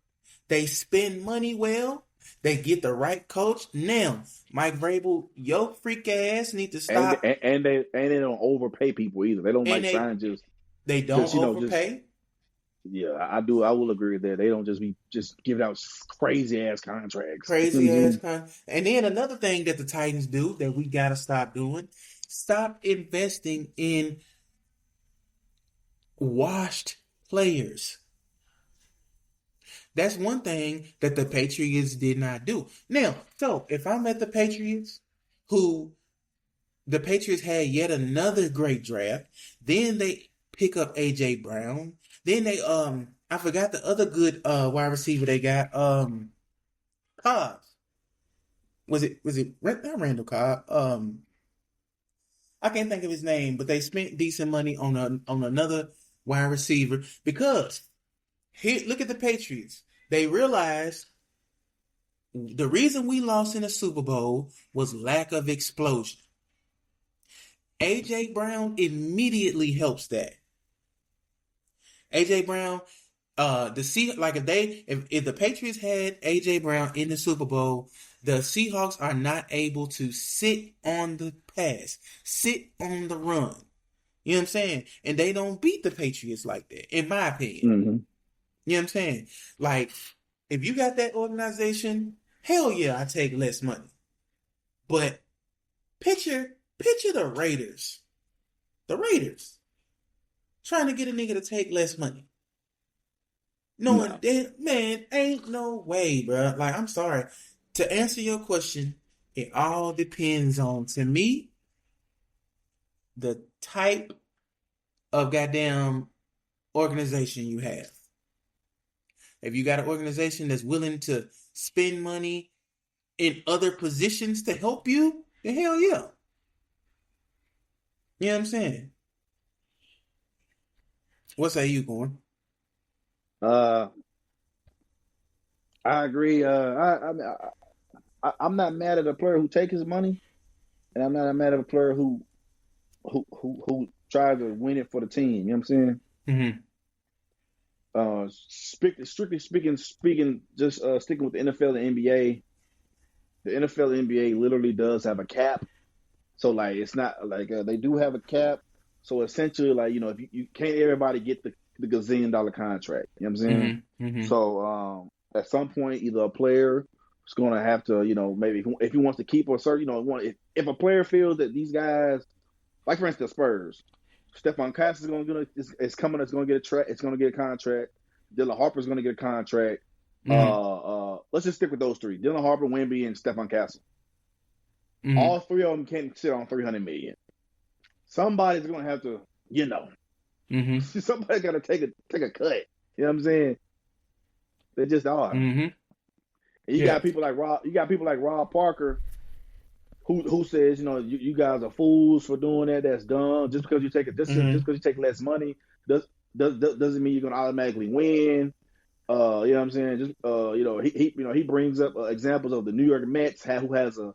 They spend money well. They get the right coach. Now, Mike Vrabel, your freak ass need to stop. And they don't overpay people either. They don't sign just. They don't overpay. Yeah, I do. I will agree with that. They don't just be giving out crazy ass contracts. And then another thing that the Titans do that we gotta stop doing: stop investing in washed players. That's one thing that the Patriots did not do. Now, so if I'm at the Patriots, the Patriots had yet another great draft, then they pick up AJ Brown. Then they I forgot the other good wide receiver they got. Cobb. Was it not Randall Cobb? I can't think of his name, but they spent decent money on another wide receiver because here, look at the Patriots. They realized the reason we lost in the Super Bowl was lack of explosion. AJ Brown immediately helps that. AJ Brown, if the Patriots had AJ Brown in the Super Bowl, the Seahawks are not able to sit on the pass, sit on the run. You know what I'm saying? And they don't beat the Patriots like that, in my opinion. Mm-hmm. You know what I'm saying? Like, if you got that organization, hell yeah, I take less money. But picture the Raiders. The Raiders. Trying to get a nigga to take less money. Man, ain't no way, bro. Like, I'm sorry. To answer your question, it all depends on, to me, the type of goddamn organization you have. If you got an organization that's willing to spend money in other positions to help you, then hell yeah. You know what I'm saying? What say you, Corn? I agree. I'm not mad at a player who takes his money, and I'm not mad at a player who tries to win it for the team. You know what I'm saying? Mm-hmm. Strictly speaking, just sticking with the NFL and NBA, the NFL and NBA literally does have a cap. So, like, it's not like they do have a cap. So, essentially, like, you know, if you can't everybody get the gazillion dollar contract. You know what I'm saying? Mm-hmm. Mm-hmm. So, at some point, either a player is going to have to, you know, maybe if he wants to keep or certain, you know, if a player feels that these guys, like for instance, the Spurs, Stephon Castle is going to it's coming. It's going to get it's going to get a contract. Dylan Harper's going to get a contract. Mm-hmm. Let's just stick with those three: Dylan Harper, Wemby, and Stephon Castle. Mm-hmm. All three of them can't sit on $300 million. Somebody's going to have to, you know, mm-hmm. Somebody's got to take a cut. You know what I'm saying? They just are. Mm-hmm. And you got people like Rob. You got people like Rob Parker, who says, you know, you guys are fools for doing that. That's dumb. Just because you take just because you take less money doesn't mean you're going to automatically win. You know what I'm saying? Just you know, he brings up examples of the New York Mets who has a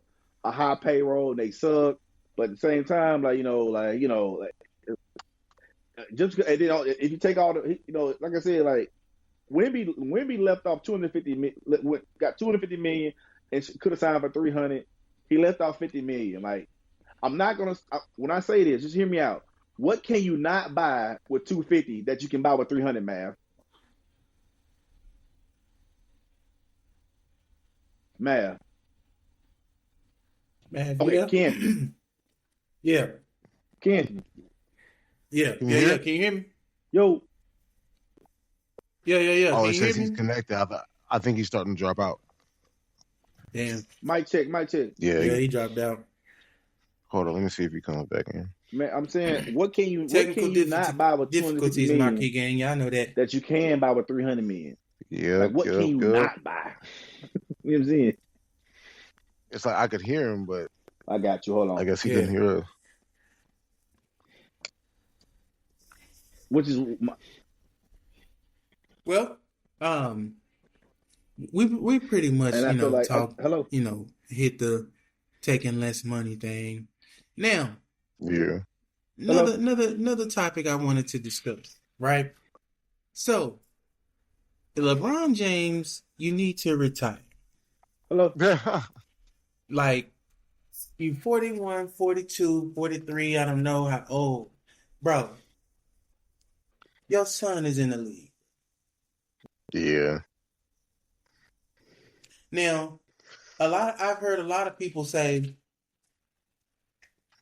high payroll and they suck, but at the same time, just and, you know, if you take all the, you know, like I said, like Wemby left off got $250 million and could have signed for $300. He left off $50 million. Like, I'm not gonna when I say this, just hear me out. What can you not buy with $250 that you can buy with $300, Mav? Okay, yeah. Candy. Yeah. Candy. Yeah. Can you hear me? Yo. Yeah. Oh, it says he's connected. I think he's starting to drop out. Damn. Mic check. Yeah, he dropped out. Hold on, let me see if he comes back in. Man, I'm saying, what can you not buy with difficulties, Marquee gang? Y'all know that you can buy with $300 million? Like, Yep, what can yep, you yep. not buy? You know what I'm saying? It's like I could hear him, but I got you. Hold I on. guess he Yeah. couldn't hear us. Which is Well, we pretty much, and I feel like talk, hello. hit the taking less money thing. Now, Yeah. Hello. another topic I wanted to discuss, right? So, LeBron James, you need to retire. Hello. Like, you 41, 42, 43, I don't know how old. Bro, your son is in the league. Yeah. Now, I've heard a lot of people say,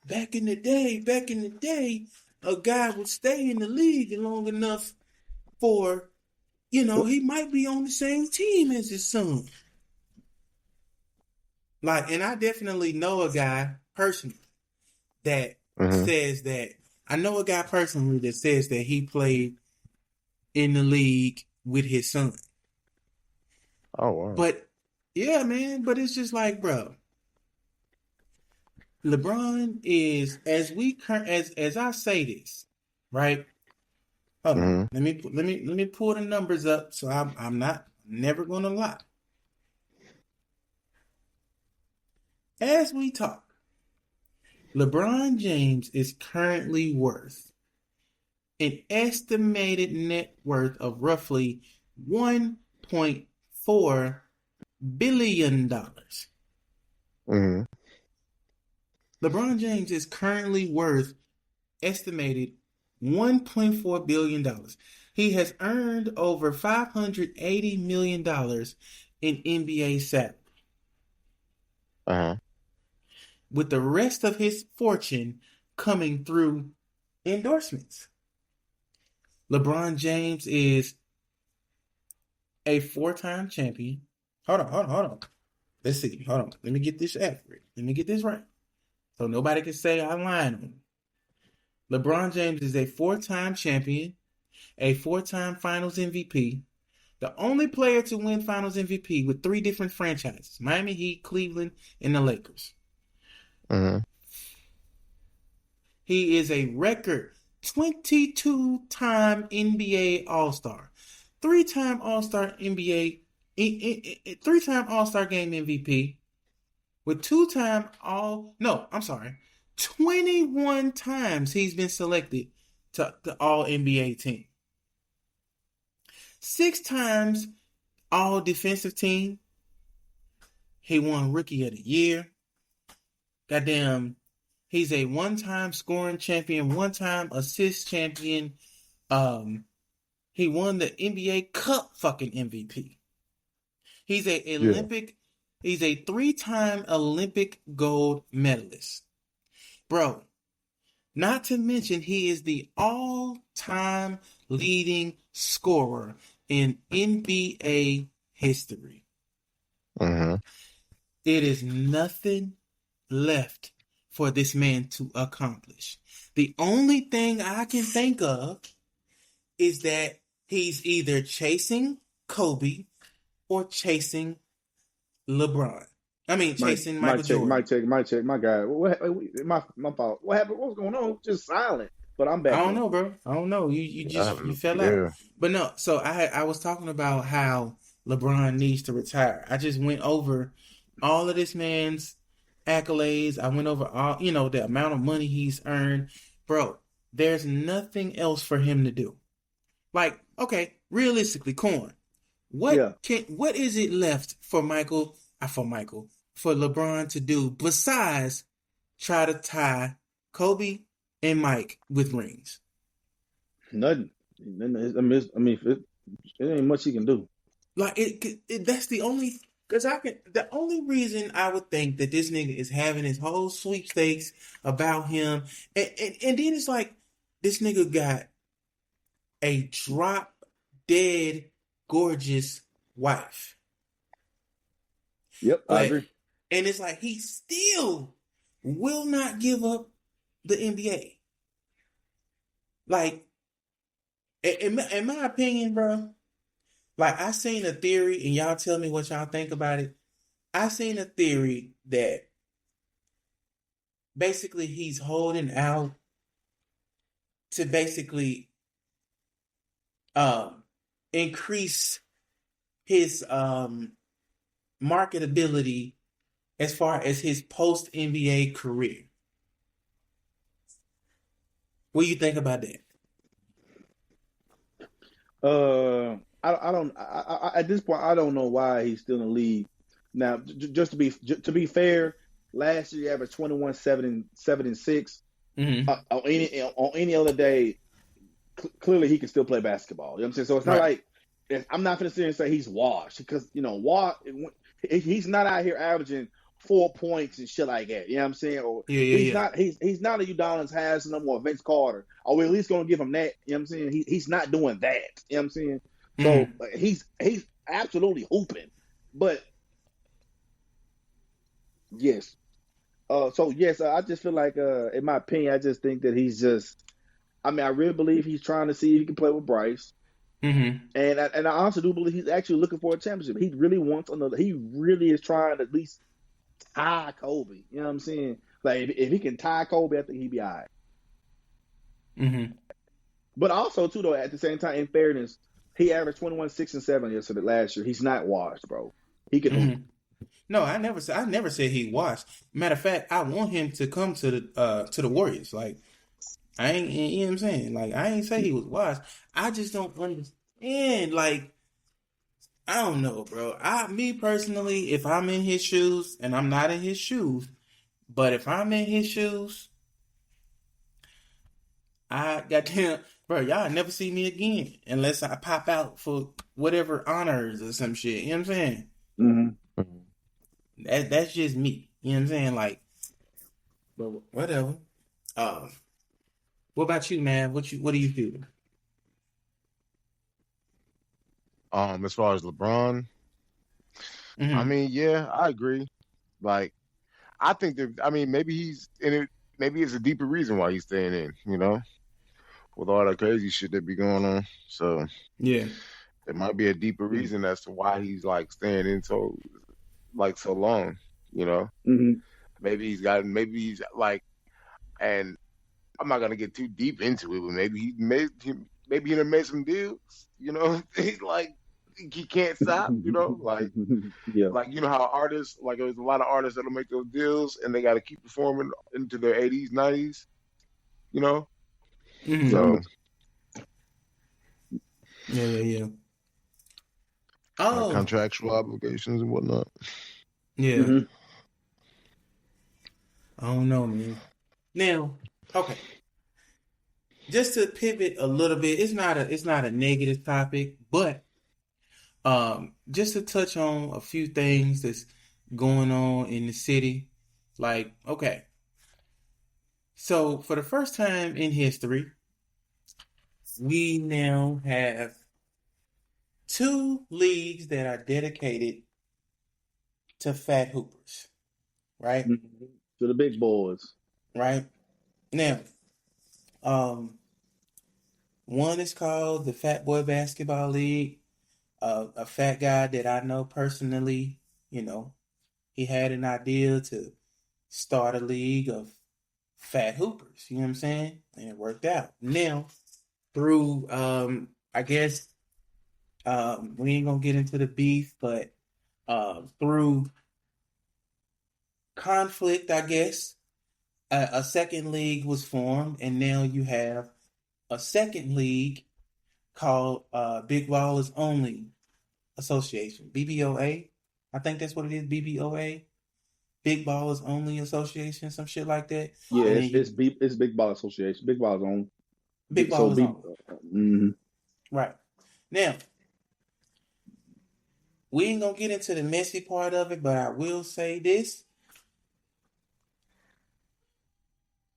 back in the day, a guy would stay in the league long enough for, he might be on the same team as his son. Like, and I definitely know a guy personally that Hmm. says that. I know a guy personally that says that he played in the league with his son. Oh wow. But yeah, man. But it's just like, bro, LeBron is as I say this, right? Hold on. Hmm. Let me pull the numbers up. So I'm not never gonna lie. As we talk, LeBron James is currently worth an estimated net worth of roughly $1.4 billion. Hmm. LeBron James is currently worth estimated $1.4 billion. He has earned over $580 million in NBA salary, Uh-huh. with the rest of his fortune coming through endorsements. LeBron James is a four-time champion. Hold on. Let's see. Hold on. Let me get this accurate. Let me get this right. So nobody can say I'm lying on him. LeBron James is a four-time champion, a four-time Finals MVP, the only player to win Finals MVP with three different franchises: Miami Heat, Cleveland, and the Lakers. Hmm. He is a record 22-time NBA All-Star, three-time All-Star NBA, three-time All-Star Game MVP, with 21 times he's been selected to the All NBA team. 6 times All Defensive Team. He won Rookie of the Year. Goddamn, he's a one-time scoring champion, one-time assist champion. He won the NBA Cup fucking MVP. He's Yeah. He's a three-time Olympic gold medalist. Bro, not to mention he is the all-time leading scorer in NBA history. Hmm. It is nothing left for this man to accomplish. The only thing I can think of is that he's either chasing Kobe or chasing LeBron. I mean, chasing Michael Jordan. Mic check. My guy. My fault. What happened? What's going on? Just silent. But I'm I back don't though. know, bro. I don't know. You fell out. Yeah. But no, so I was talking about how LeBron needs to retire. I just went over all of this man's accolades. I went over all, the amount of money he's earned. Bro, there's nothing else for him to do. Like, okay, realistically, Corn, Yeah. what is it left for for LeBron to do besides try to tie Kobe and Mike with rings? Nothing. I mean, it ain't much he can do. Like that's the only the only reason I would think that this nigga is having his whole sweepstakes about him, and then it's like this nigga got a drop dead gorgeous wife, Yep, I but agree. and it's like he still will not give up the NBA. Like in my opinion, bro, Like, I seen a theory, and y'all tell me what y'all think about it. I seen a theory that basically he's holding out to basically increase his marketability as far as his post NBA career. What do you think about that? At this point, I don't know why he's still in the league. Now, just to be fair, last year he averaged 21, 7 and 6. Mm-hmm. On any other day, clearly he can still play basketball. You know what I'm saying? So it's not Right. like I'm not going to sit here and say he's washed because he's not out here averaging 4 points and shit like that. You know what I'm saying? Or Yeah. he's not a Udonis Haslem or Vince Carter. Or we're at least going to give him that. You know what I'm saying? He's not doing that. You know what I'm saying? So he's absolutely hooping. But yes. I just feel like in my opinion, I just think that he's just I really believe he's trying to see if he can play with Bryce. Mm-hmm. And I also do believe he's actually looking for a championship. He really wants another. He really is trying to at least tie Kobe. You know what I'm saying? Like if he can tie Kobe, I think he'd be all right. Mm-hmm. But also too, though, at the same time, in fairness, he averaged 21, 6 and 7 yesterday last year. He's not washed, bro. He can hoop. No, I never said he washed. Matter of fact, I want him to come to the Warriors. Like, I ain't, you know what I'm saying? Like, I ain't say he was washed. I just don't understand. Like, I don't know, bro. Me personally, if I'm in his shoes, and I'm not in his shoes, but if I'm in his shoes, I goddamn, bro, y'all never see me again unless I pop out for whatever honors or some shit. You know what I'm saying? Mm-hmm. That's just me. You know what I'm saying? Like, but whatever. What about you, man? What do you feel? As far as LeBron, I Mm-hmm. mean, yeah, I agree. Like, I think that, I mean, maybe he's in it. Maybe it's a deeper reason why he's staying in. With all that crazy shit that be going on. So Yeah. there might be a deeper reason as to why he's like staying in so long. You know, Mm-hmm. maybe he's like, and I'm not gonna get too deep into it, but maybe he done made some deals. He's like he can't stop. Yeah. Like how artists, like there's a lot of artists that'll make those deals and they got to keep performing into their 80s, 90s. You know, Mm-hmm. Yeah. so Yeah. Oh, contractual obligations and whatnot. yeah. Mm-hmm. I don't know, man. Now, okay. Just to pivot a little bit, it's not a negative topic, but just to touch on a few things that's going on in the city. Like, okay. So for the first time in history, we now have two leagues that are dedicated to fat hoopers, right? Mm-hmm. To the big boys. Right? Now, one is called the Fat Boy Basketball League. A fat guy that I know personally, he had an idea to start a league of fat hoopers. You know what I'm saying? And it worked out. Now, through I guess we ain't gonna get into the beef, but through conflict, I guess, a second league was formed, and now you have a second league called Big Ballers Only Association, BBOA. I think that's what it is, BBOA, Big Ballers Only Association, some shit like that. Yeah, And then it's Big Ball Association. Big Ball's on. Big So Ballers Only. mm-hmm. Right. Now, we ain't gonna get into the messy part of it, but I will say this.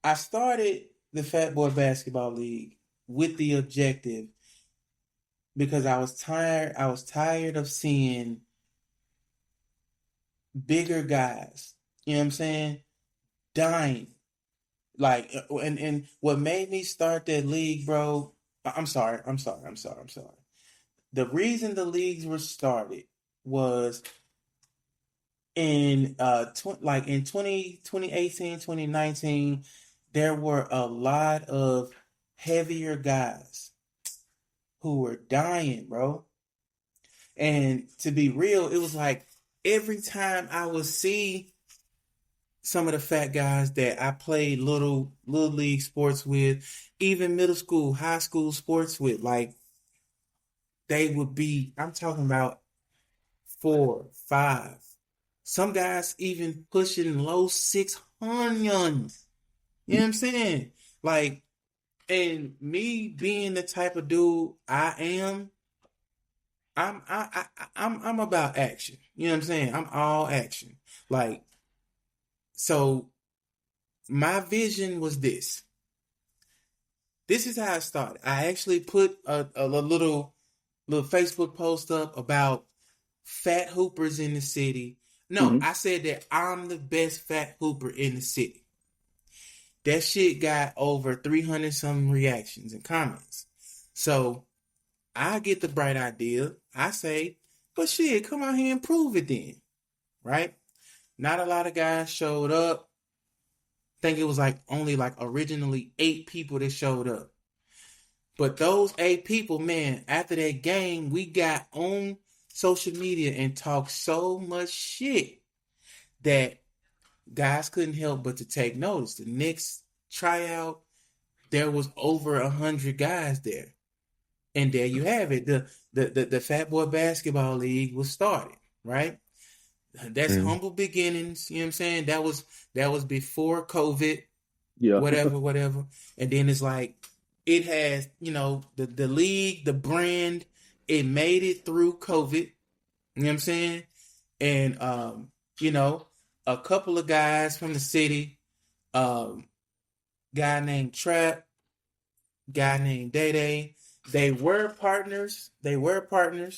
I started the Fat Boy Basketball League with the objective because I was tired of seeing bigger guys, you know what I'm saying, dying. Like, and what made me start that league, bro, I'm sorry. the reason the leagues were started was in like in 2018, 2019, there were a lot of heavier guys who were dying, bro. And to be real, it was like every time I would see some of the fat guys that I played little league sports with, even middle school, high school sports with, like they would be, I'm talking about 4, 5. Some guys even pushing low 600. You know what I'm saying? Like, and me being the type of dude I am, I'm about action. You know what I'm saying? I'm all action. Like, so my vision was this. This is how it started. I actually put a little Facebook post up about fat hoopers in the city. No, Mm-hmm. I said that I'm the best fat hooper in the city. That shit got over 300 some reactions and comments. So I get the bright idea. I say, but shit, come out here and prove it then. Right? Not a lot of guys showed up. I think it was like only like originally 8 people that showed up. But those 8 people, man, after that game, we got on social media and talked so much shit that guys couldn't help but to take notice. The next tryout, there was over 100 guys there. And there you have it. The Fat Boy Basketball League was started, right? That's humble beginnings. You know what I'm saying? That was before COVID, Yeah. whatever. And then it's like it has, the league, the brand, it made it through COVID. You know what I'm saying? And a couple of guys from the city, guy named Trap, guy named Day Day, they were partners. They were running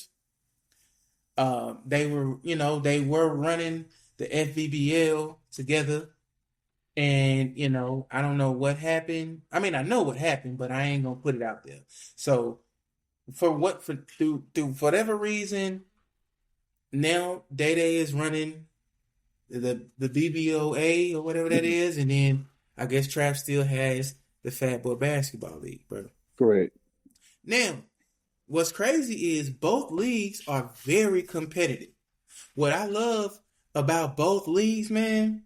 the FVBL together. And, I don't know what happened. I mean, I know what happened, but I ain't going to put it out there. So through whatever reason, now Day Day is running the BBOA or whatever that is. And then I guess Trap still has the Fat Boy Basketball League, bro. Correct. Now, what's crazy is both leagues are very competitive. What I love about both leagues, man,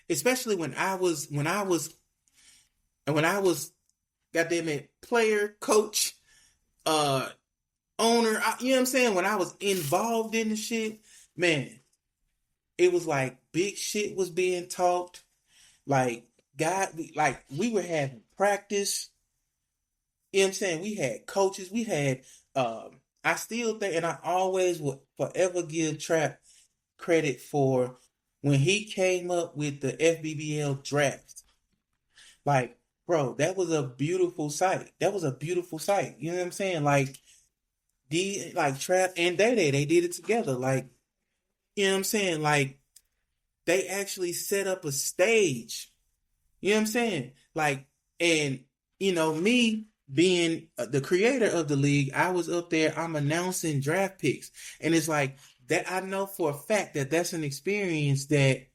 especially when I was goddamn it, player, coach, owner, you know what I'm saying? When I was involved in the shit, man, it was like big shit was being talked. Like, we were having practice. You know what I'm saying? We had coaches. We had, I still think, and I always will forever give Trap credit for when he came up with the FBBL draft. Like, bro, that was a beautiful sight. You know what I'm saying? Like, Trap and Day Day, they did it together. Like, you know what I'm saying? Like, they actually set up a stage. You know what I'm saying? Like, and, me being the creator of the league, I was up there, I'm announcing draft picks. And it's like, that I know for a fact that that's an experience that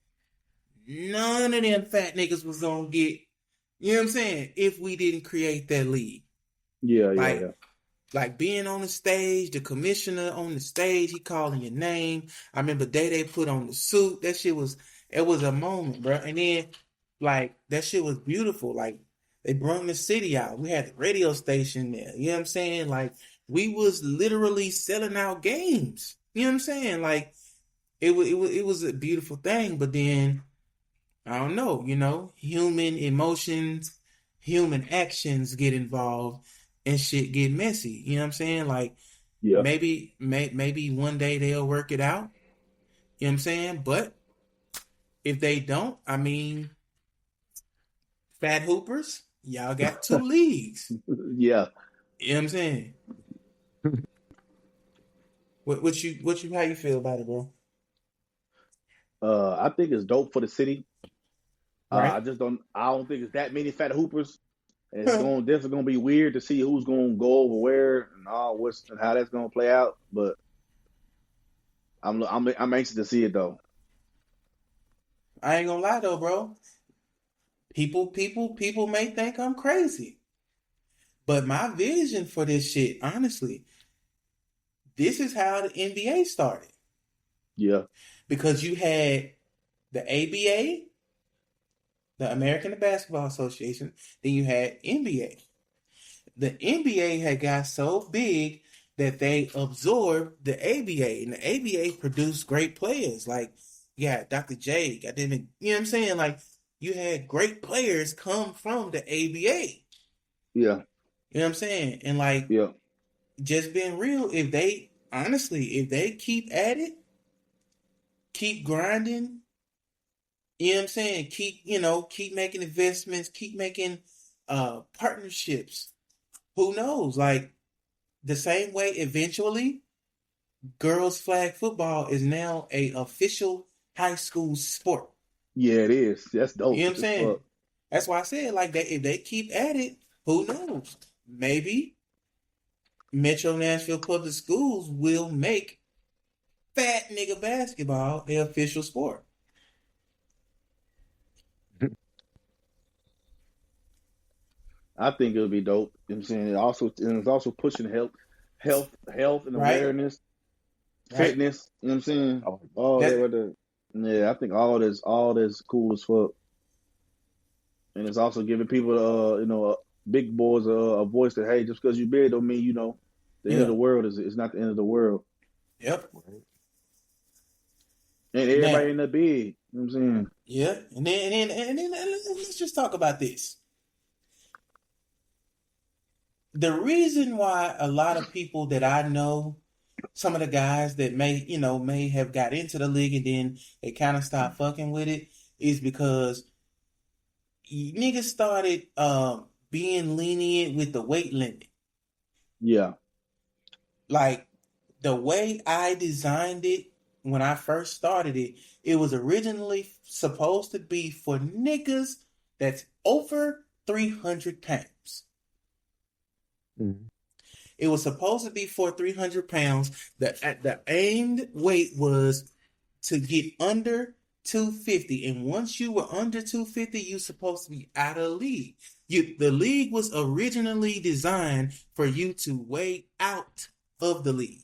none of them fat niggas was going to get, you know what I'm saying, if we didn't create that league. Yeah. Like being on the stage, the commissioner on the stage, he calling your name. I remember they put on the suit. It was a moment, bro. And then, like, that shit was beautiful. Like, they brought the city out. We had the radio station there. You know what I'm saying? Like, we was literally selling out games. You know what I'm saying? Like, it was a beautiful thing. But then, I don't know, human emotions, human actions get involved and shit get messy. You know what I'm saying? Like, Yeah. maybe one day they'll work it out. You know what I'm saying? But if they don't, I mean, Fat Hoopers, y'all got 2 leagues. Yeah. You know what I'm saying? How you feel about it, bro? I think it's dope for the city. Right? I don't think it's that many fat hoopers. It's going definitely gonna be weird to see who's gonna go over where and how that's gonna play out. But I'm anxious to see it though. I ain't gonna lie though, bro. People may think I'm crazy, but my vision for this shit, honestly, this is how the NBA started. Yeah, Because you had the ABA, the American Basketball Association, then you had NBA. The NBA had got so big that they absorbed the ABA, and the ABA produced great players. Like, yeah, Dr. J, got them, you know what I'm saying? Like, you had great players come from the ABA. yeah, You know what I'm saying? And like, yeah. just being real, if they keep at it, keep grinding, you know what I'm saying? Keep making investments, keep making partnerships. Who knows? Like, the same way eventually girls flag football is now a official high school sport. Yeah, it is. That's You know dope what I'm as saying? fuck. That's why I said, like, that if they keep at it, who knows? Maybe Metro Nashville Public Schools will make fat nigga basketball the official sport. I think it'll be dope. You know what I'm saying? It's also pushing health and Right? awareness, Right? fitness. You know what I'm saying? Oh, All that That right there. Yeah, I think all this cool as fuck. And it's also giving people, big boys a voice that, hey, just because you big don't mean, the end of yeah. the world is not the end of the world. Yep. right. And Now, everybody in the big. You know what I'm saying? yeah. And then let's just talk about this. The reason why a lot of people that I know, some of the guys that may have got into the league and then they kind of stopped fucking with it, is because niggas started being lenient with the weight limit. Yeah. Like, the way I designed it when I first started it, it was originally supposed to be for niggas that's over 300 pounds. Mhm. It was supposed to be for 300 pounds. The aimed weight was to get under 250. And once you were under 250, you're supposed to be out of the league. The league was originally designed for you to weigh out of the league.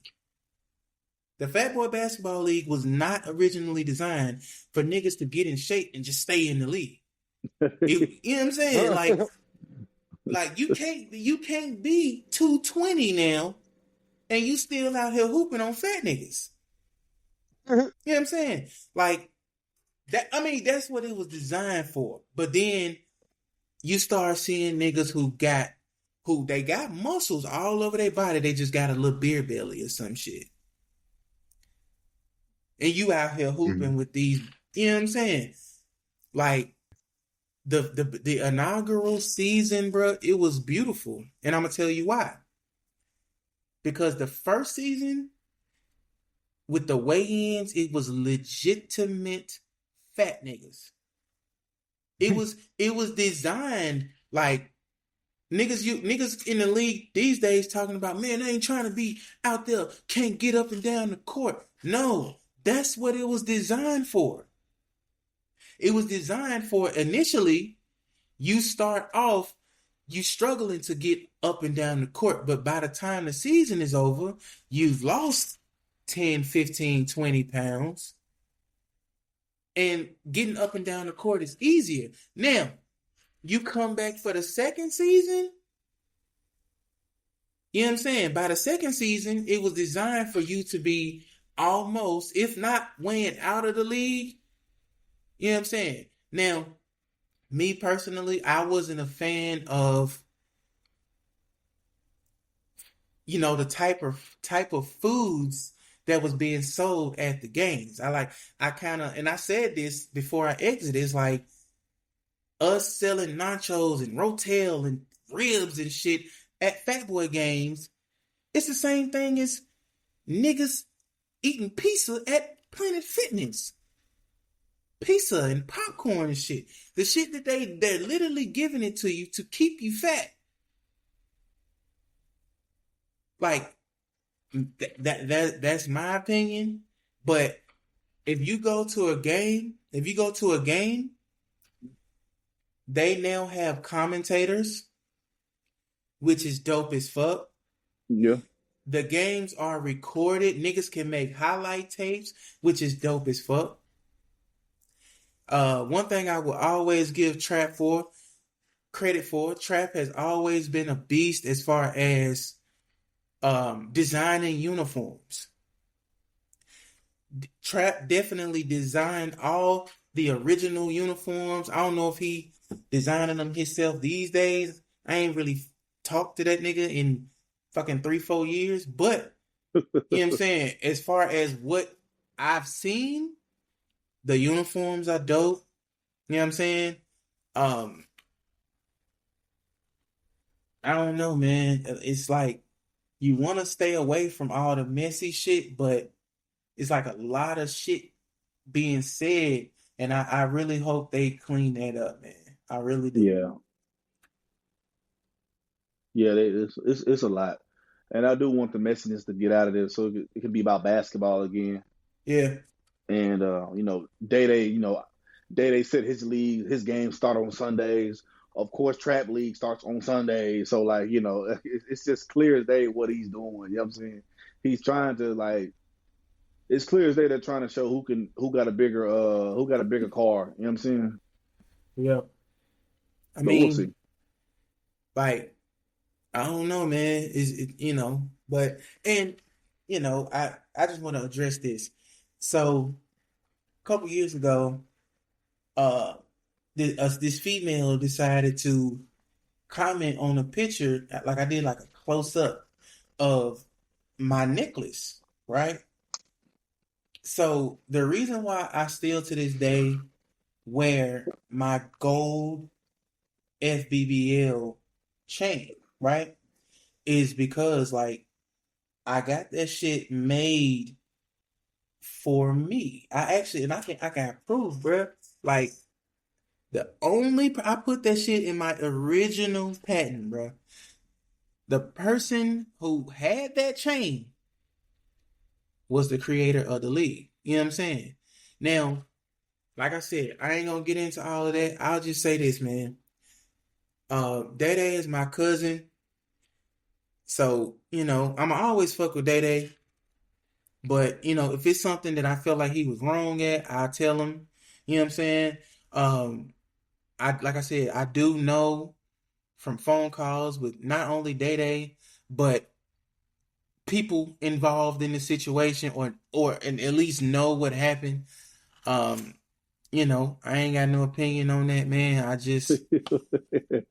The Fat Boy Basketball League was not originally designed for niggas to get in shape and just stay in the league. You know what I'm saying? Like you can't be 220 now and you still out here hooping on fat niggas. You know what I'm saying? Like that. I mean, that's what it was designed for. But then you start seeing niggas who they got muscles all over their body. They just got a little beer belly or some shit. And you out here hooping Mhm. with these. You know what I'm saying? Like the inaugural season, bro. It was beautiful, and I'm gonna tell you why. Because the first season, with the weigh-ins, it was legitimate fat niggas. It was designed like niggas in the league these days talking about, man, they ain't trying to be out there, can't get up and down the court. No, that's what it was designed for. It was designed for, initially, you start off, you struggling to get up and down the court, but by the time the season is over, you've lost 10, 15, 20 pounds, and getting up and down the court is easier. Now, you come back for the second season, you know what I'm saying? By the second season, it was designed for you to be almost, if not weighing out of the league. You know what I'm saying? Now, me personally, I wasn't a fan of, the type of foods that was being sold at the games. And I said this before I exited, it's like us selling nachos and rotel and ribs and shit at Fat Boy games. It's the same thing as niggas eating pizza at Planet Fitness. pizza and popcorn and shit. The shit that they're literally giving it to you to keep you fat. Like that's my opinion. But if you go to a game, they now have commentators, which is dope as fuck. Yeah. The games are recorded. Niggas can make highlight tapes, which is dope as fuck. One thing I will always give Trap credit for, Trap has always been a beast as far as designing uniforms. Trap definitely designed all the original uniforms. I don't know if he designing them himself these days. I ain't really talked to that nigga in fucking 3-4 years, but you know what I'm saying? As far as what I've seen, the uniforms are dope. You know what I'm saying? I don't know, man. It's like you want to stay away from all the messy shit, but it's like a lot of shit being said, and I really hope they clean that up, man. I really do. Yeah. Yeah, it's a lot. And I do want the messiness to get out of there so it can be about basketball again. Yeah. And Day said his games start on Sundays. Of course, Trap League starts on Sundays. So like, it's just clear as day what he's doing. You know what I'm saying? He's trying to like it's clear as day they're trying to show who got a bigger car. You know what I'm saying? Yeah. I But we'll mean, see. like, I don't know, man. But I just want to address this. So a couple years ago, this female decided to comment on a picture, like I did like a close up of my necklace, right? So the reason why I still to this day wear my gold FBBL chain, right, is because like I got that shit made for me. I can prove, bro. Like I put that shit in my original patent, bro. The person who had that chain was the creator of the league. You know what I'm saying? Now, like I said, I ain't gonna get into all of that. I'll just say this, man. Day Day is my cousin. So, I'ma always fuck with Day Day. But, if it's something that I feel like he was wrong at, I'll tell him. You know what I'm saying? Like I said, I do know from phone calls with not only Day Day, but people involved in the situation or and at least know what happened. I ain't got no opinion on that, man. I just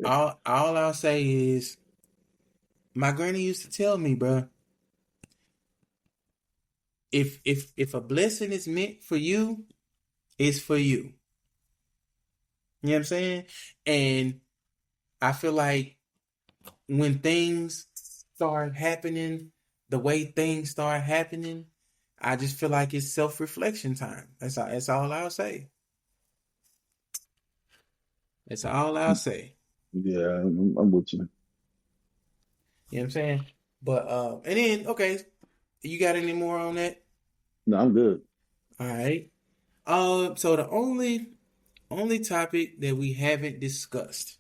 all I'll say is my granny used to tell me, bro, if a blessing is meant for you, it's for you. You know what I'm saying? And I feel like when things start happening, the way things start happening, I just feel like it's self-reflection time. That's all I'll say. That's all I'll say. Yeah, I'm with you. You know what I'm saying? But and then okay, you got any more on that? No, I'm good. All right. So the only topic that we haven't discussed,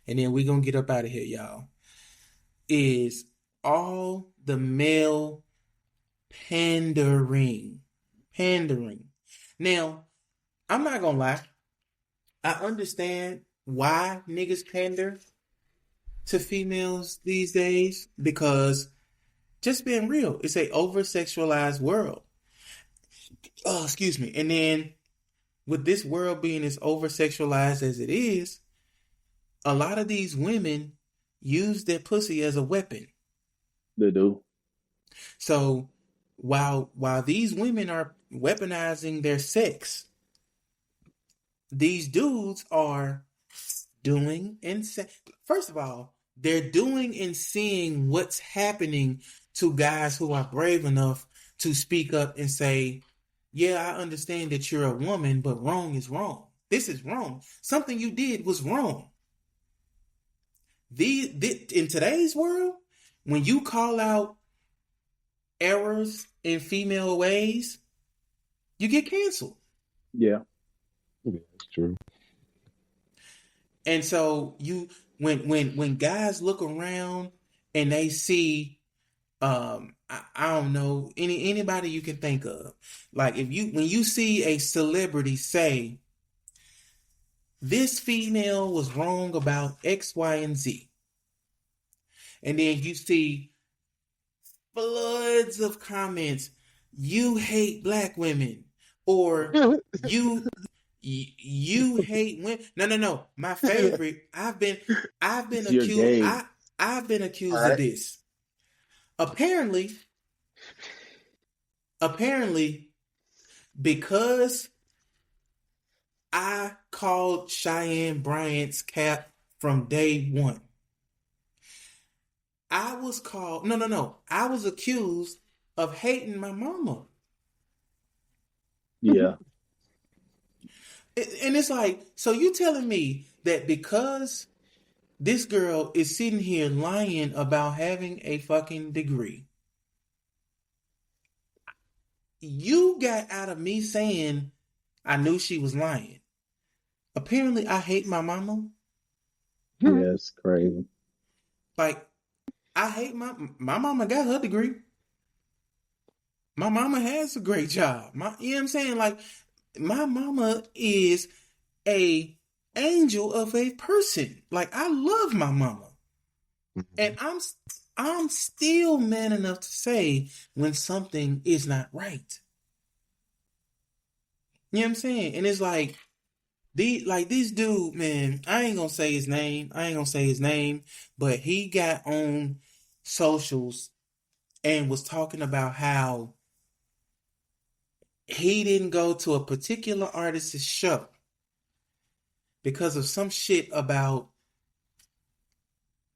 and then we're gonna get up out of here, y'all, is all the male pandering. Now, I'm not gonna lie. I understand why niggas pander to females these days because, just being real, it's a over-sexualized world. Oh, excuse me. And then with this world being as over-sexualized as it is, a lot of these women use their pussy as a weapon. They do. So while these women are weaponizing their sex, these dudes are doing and first of all, they're doing and seeing what's happening to guys who are brave enough to speak up and say, yeah, I understand that you're a woman, but wrong is wrong. This is wrong. Something you did was wrong. In today's world, when you call out errors in female ways, you get canceled. Yeah. Yeah, that's true. And so when guys look around and they see I don't know anybody you can think of, like when you see a celebrity say this female was wrong about X, Y, and Z, and then you see floods of comments, you hate black women, or you hate women. No. My favorite. I've been You're accused. gay. I've been accused All of right. this. Apparently, because I called Cheyenne Bryant's cap from day one, I was called. No. I was accused of hating my mama. Yeah. And it's like, so you telling me that because this girl is sitting here lying about having a fucking degree, you got out of me saying I knew she was lying. Apparently, I hate my mama. Yeah, it's crazy. Like, I hate my mama got her degree. My mama has a great job. You know what I'm saying? Like, my mama is a angel of a person. Like, I love my mama. And I'm still man enough to say when something is not right. You know what I'm saying? And it's like this dude, man, I ain't gonna say his name, but he got on socials and was talking about how he didn't go to a particular artist's show because of some shit about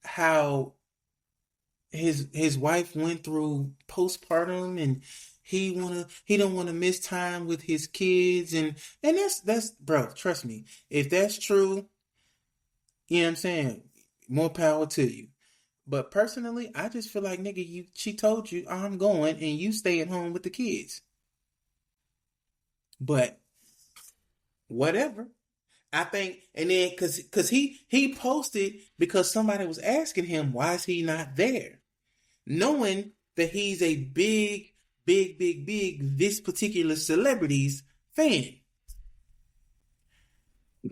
how his wife went through postpartum and he don't want to miss time with his kids, and that's bro, trust me, if that's true, you know what I'm saying, more power to you. But personally, I just feel like, nigga, she told you I'm going and you stay at home with the kids. But whatever. I think, and then cause he posted because somebody was asking him why is he not there, knowing that he's a big this particular celebrity's fan.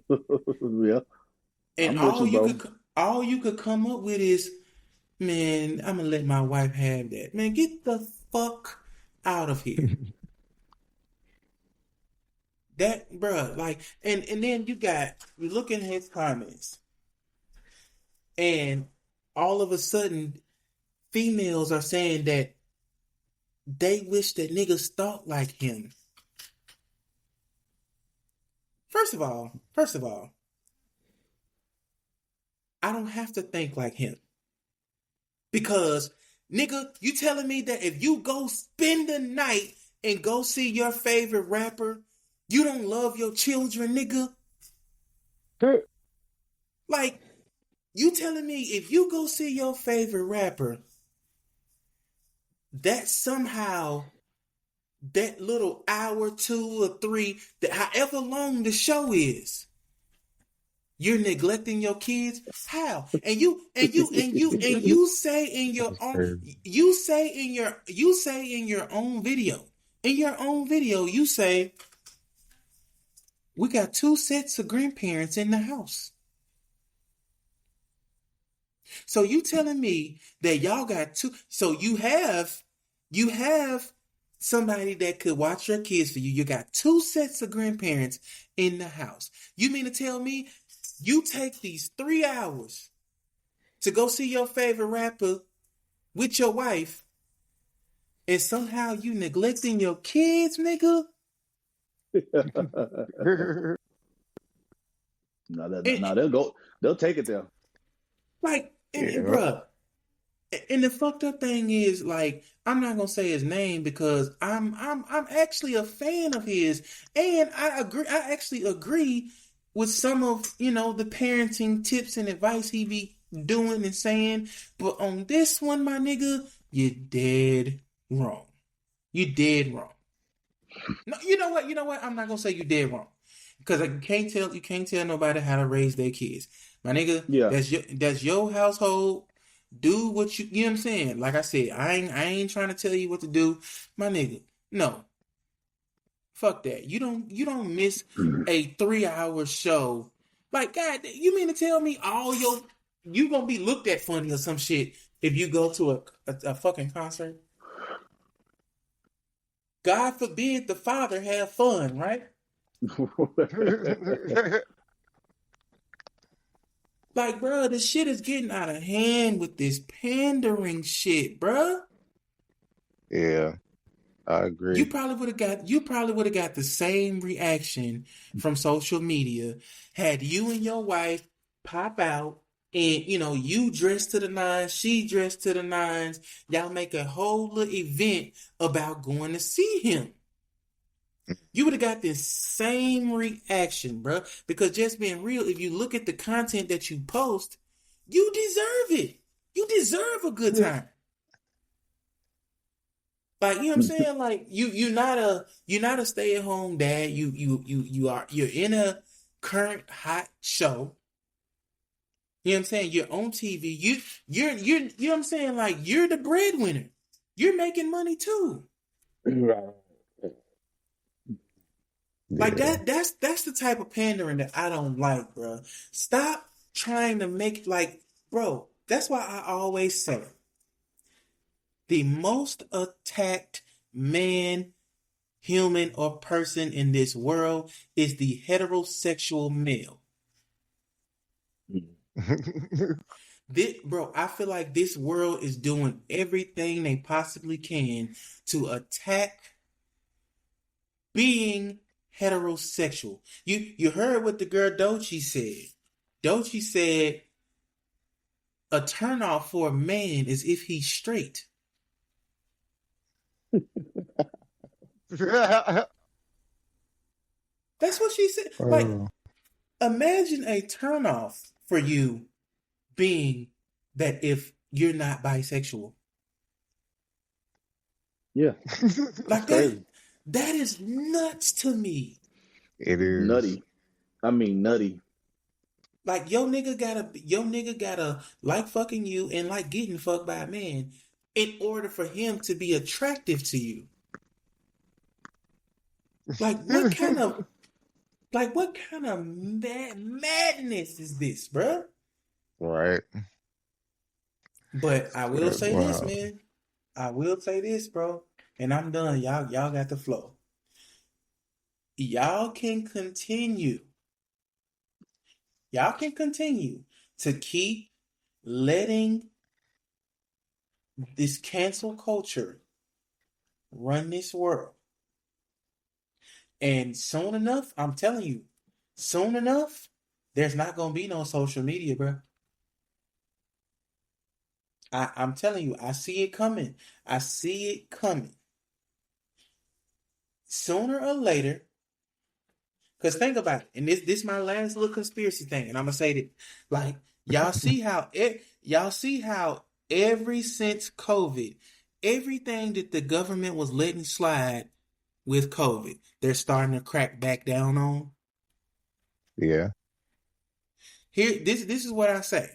Yeah. And I'm with you, bro. all you could come up with is, man, I'm gonna let my wife have that. Man, get the fuck out of here. That, bruh, like, and then you look at his comments, and all of a sudden, females are saying that they wish that niggas thought like him. First of all, I don't have to think like him. Because, nigga, you telling me that if you go spend the night and go see your favorite rapper, you don't love your children, nigga? Like, you telling me if you go see your favorite rapper, that somehow that little hour, 2 or 3, that however long the show is, you're neglecting your kids? How? And you say in your own you say in your own video. In your own video, you say, we got 2 sets of grandparents in the house. So you telling me that y'all got 2, so you have somebody that could watch your kids for you. You got 2 sets of grandparents in the house. You mean to tell me you take these 3 hours to go see your favorite rapper with your wife, and somehow you neglecting your kids, nigga? No, they'll take it there. Like, Yeah. bruh, And the fucked up thing is, like, I'm not gonna say his name because I'm actually a fan of his, and I agree. I actually agree with some of the parenting tips and advice he be doing and saying. But on this one, my nigga, you're dead wrong. You dead wrong. No, you know what? You know what? I'm not gonna say you dead wrong because you can't tell nobody how to raise their kids, my nigga. Yeah. That's your household. Do what you know what I'm saying. Like I said, I ain't trying to tell you what to do, my nigga. No, fuck that. You don't miss a 3-hour show. Like, God, you mean to tell me you gonna be looked at funny or some shit if you go to a fucking concert? God forbid the father have fun, right? Like, bro, this shit is getting out of hand with this pandering shit, bro. Yeah, I agree. You probably would have got the same reaction from social media had you and your wife pop out and you dressed to the nines, she dressed to the nines, y'all make a whole little event about going to see him. You would have got this same reaction, bro. Because just being real, if you look at the content that you post, you deserve it. You deserve a good time. Like, you know what I'm saying? Like, you're not a stay-at-home dad. You're in a current hot show. You know what I'm saying? You're on TV. You're you know what I'm saying? Like, you're the breadwinner. You're making money too. Like that's the type of pandering that I don't like, bro. Stop trying to make bro, that's why I always say the most attacked man, human, or person in this world is the heterosexual male. Bro, I feel like this world is doing everything they possibly can to attack being heterosexual. You heard what the girl Doechii said. Doechii said a turnoff for a man is if he's straight. That's what she said. Like, imagine a turnoff for you being that if you're not bisexual. Yeah. Like that is nuts to me. It is nutty. I mean nutty. Like, your nigga gotta like fucking you and like getting fucked by a man in order for him to be attractive to you. Like, what kind of madness is this, bro? right. But I will say Wow. this, man. I will say this, bro. And I'm done. Y'all got the flow. Y'all can continue to keep letting this cancel culture run this world. And soon enough, I'm telling you, there's not going to be no social media, bro. I'm telling you, I see it coming. Sooner or later, because think about it, and this is my last little conspiracy thing, and I'm going to say that, like, y'all see how every since COVID, everything that the government was letting slide with COVID, they're starting to crack back down on. Yeah. Here, this is what I say.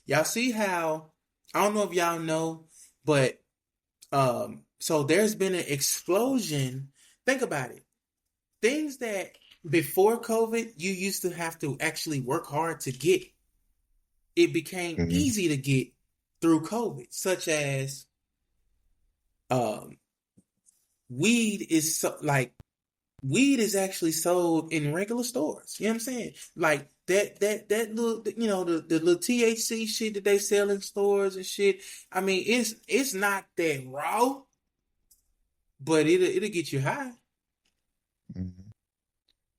Y'all see how, I don't know if y'all know, but so there's been an explosion. Think about it. Things that before COVID you used to have to actually work hard to get, it became easy to get through COVID, such as weed is actually sold in regular stores. You know what I'm saying? Like that little, the little THC shit that they sell in stores and shit. I mean, it's not that raw, but it'll get you high. Mm-hmm.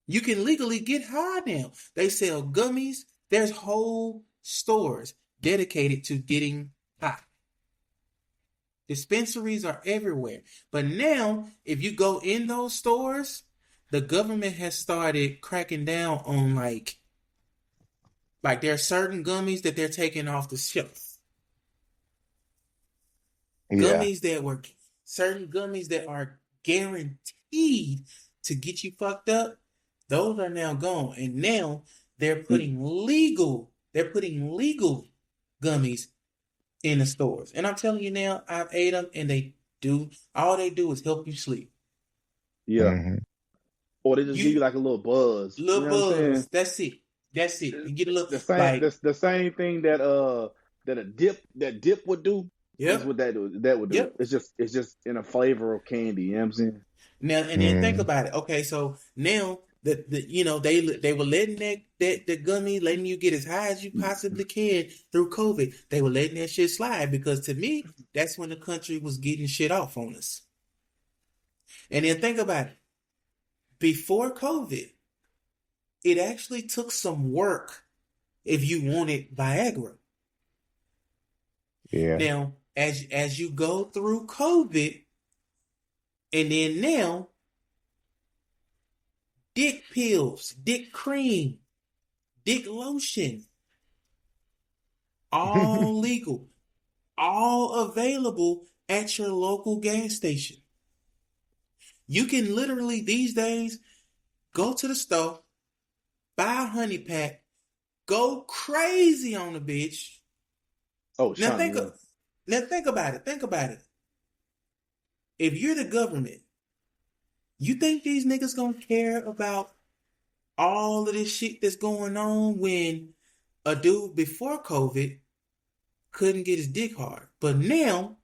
You can legally get high now. They sell gummies. There's whole stores dedicated to getting high. Dispensaries are everywhere. But now, if you go in those stores, the government has started cracking down on like there are certain gummies that they're taking off the shelf. Yeah. Certain gummies that are guaranteed to get you fucked up, those are now gone. And now they're putting legal gummies in the stores. And I'm telling you now, I've ate them and all they do is help you sleep. Yeah. Mm-hmm. Or they just give you like a little buzz. Little You know what I'm saying? That's it. You get a little The same the same thing that a dip would do is what that would do. Yep. It's just in a flavor of candy, you know what I'm saying? Now and then think about it. Okay, so now they were letting the gummy, letting you get as high as you possibly can through COVID. They were letting that shit slide because to me, that's when the country was getting shit off on us. And then think about it. Before COVID, it actually took some work if you wanted Viagra. Yeah. Now, as you go through COVID, and then now, dick pills, dick cream, dick lotion, all legal, all available at your local gas station. You can literally these days go to the store, buy a honey pack, go crazy on the bitch. Oh, now think about it. Think about it. If you're the government, you think these niggas gonna care about all of this shit that's going on when a dude before COVID couldn't get his dick hard, but now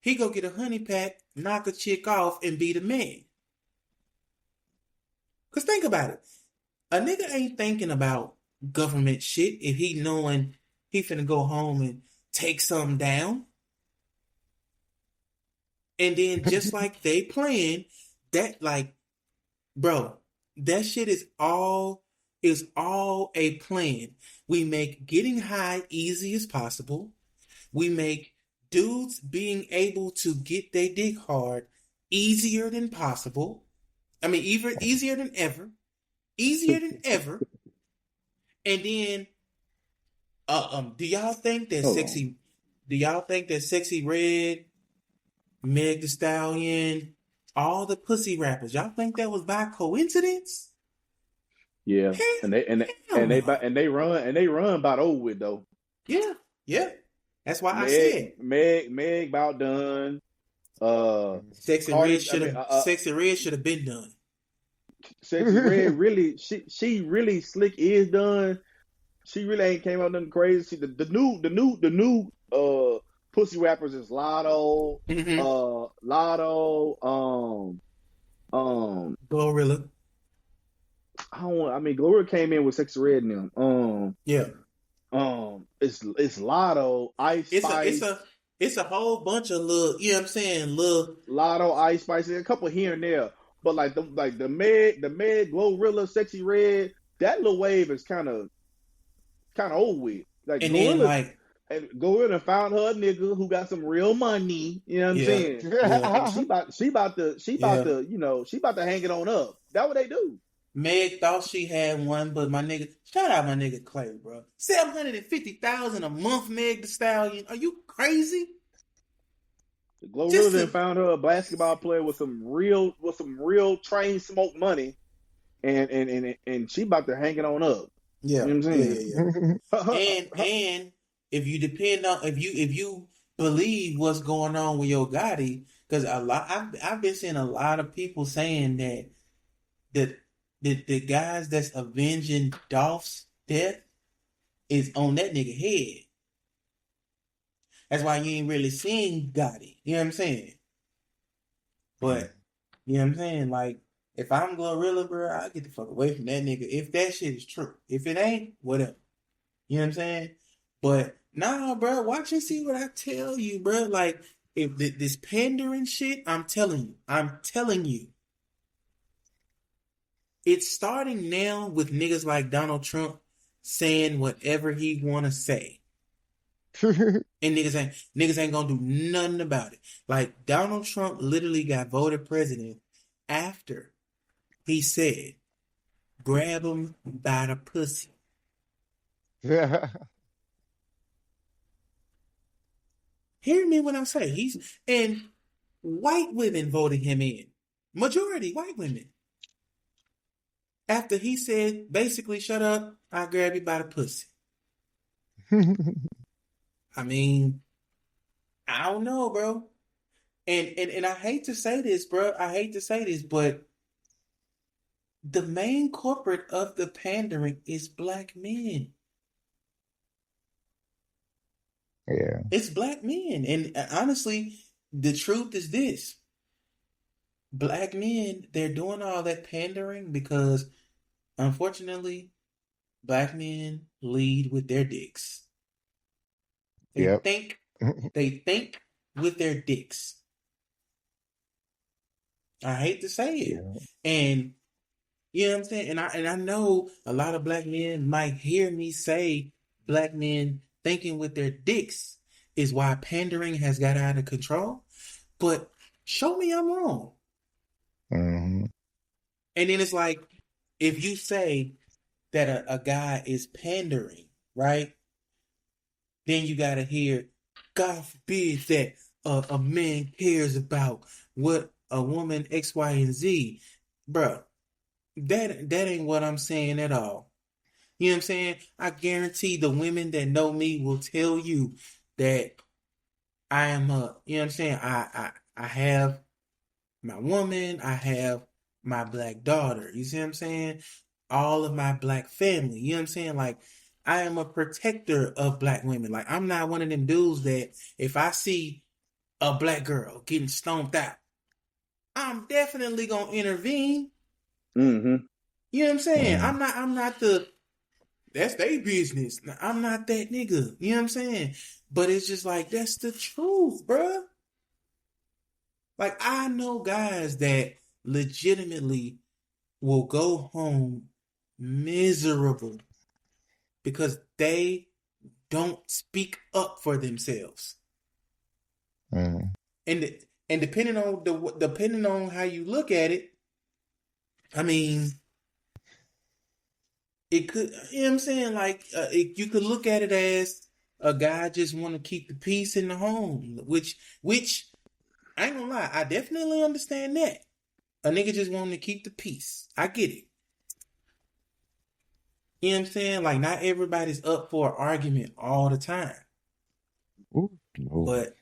he go get a honey pack, knock a chick off, and be the man. Cause think about it, a nigga ain't thinking about government shit if he knowing he finna go home and take something down. And then just like they playing, that like, bro, that shit is all a plan. We make getting high easy as possible. We make dudes being able to get their dick hard easier than possible. I mean, even easier than ever. Easier than ever. And then do y'all think that Sexy Red, Meg Thee Stallion, all the pussy rappers, y'all think that was by coincidence? Yeah. And they run about over with though. Yeah. That's why I said Meg about done. Sexy Red should have been done. Sexy Red really she really slick is done. She really ain't came out nothing crazy. The new pussy rappers is Lotto, Glorilla. Glorilla came in with Sexy Red and them. It's Lotto, Ice Spice. It's a whole bunch of little, you know what I'm saying, little Lotto, Ice Spice, a couple here and there. But like the Meg, Glorilla, Sexy Red, that little wave is kind of old with. Like and Glorilla, then like Glorilla found her a nigga who got some real money. You know what I'm saying? Yeah. She about to hang it on up. That's what they do. Meg thought she had one, but my nigga, shout out my nigga Clay, bro. $750,000 a month, Meg Thee Stallion. Are you crazy? Glorilla found her a basketball player with some real train smoke money, and she about to hang it on up. Yeah, you know what I'm saying? Yeah. and if you depend on if you believe what's going on with Yo Gotti, because I've been seeing a lot of people saying that the guys that's avenging Dolph's death is on that nigga head. That's why you ain't really seeing Gotti. You know what I'm saying? But, you know what I'm saying? Like, if I'm Glorilla, bro, I'll get the fuck away from that nigga if that shit is true. If it ain't, whatever. You know what I'm saying? But, nah, bro, watch and see what I tell you, bro. Like, if this pandering shit, I'm telling you. It's starting now with niggas like Donald Trump saying whatever he want to say. And niggas ain't gonna do nothing about it. Like Donald Trump literally got voted president after he said, grab him by the pussy. Hear me when I say and white women voted him in. Majority white women. After he said, basically, shut up, I'll grab you by the pussy. I mean, I don't know, bro. And I hate to say this, bro. I hate to say this, but the main culprit of the pandering is black men. Yeah. It's black men. And honestly, the truth is this. Black men, they're doing all that pandering because, unfortunately, black men lead with their dicks. They think with their dicks. I hate to say it. Yeah. And you know what I'm saying? And I know a lot of black men might hear me say black men thinking with their dicks is why pandering has got out of control. But show me I'm wrong. Mm-hmm. And then it's like, if you say that a guy is pandering, right? Then you got to hear, God forbid that a man cares about what a woman X, Y, and Z. Bruh, that ain't what I'm saying at all. You know what I'm saying? I guarantee the women that know me will tell you that I am you know what I'm saying? I have my woman, I have my black daughter. You see what I'm saying? All of my black family. You know what I'm saying? Like, I am a protector of black women. Like, I'm not one of them dudes that if I see a black girl getting stomped out, I'm definitely gonna intervene. Mm-hmm. You know what I'm saying? Mm-hmm. I'm not that's their business. I'm not that nigga. You know what I'm saying? But it's just like, that's the truth, bruh. Like, I know guys that legitimately will go home miserable because they don't speak up for themselves. Mm-hmm. And depending on how you look at it, I mean, it could, you know what I'm saying? Like, you could look at it as a guy just want to keep the peace in the home, which I ain't gonna lie, I definitely understand that. A nigga just wanting to keep the peace. I get it. You know what I'm saying? Like, not everybody's up for an argument all the time. Ooh, no. But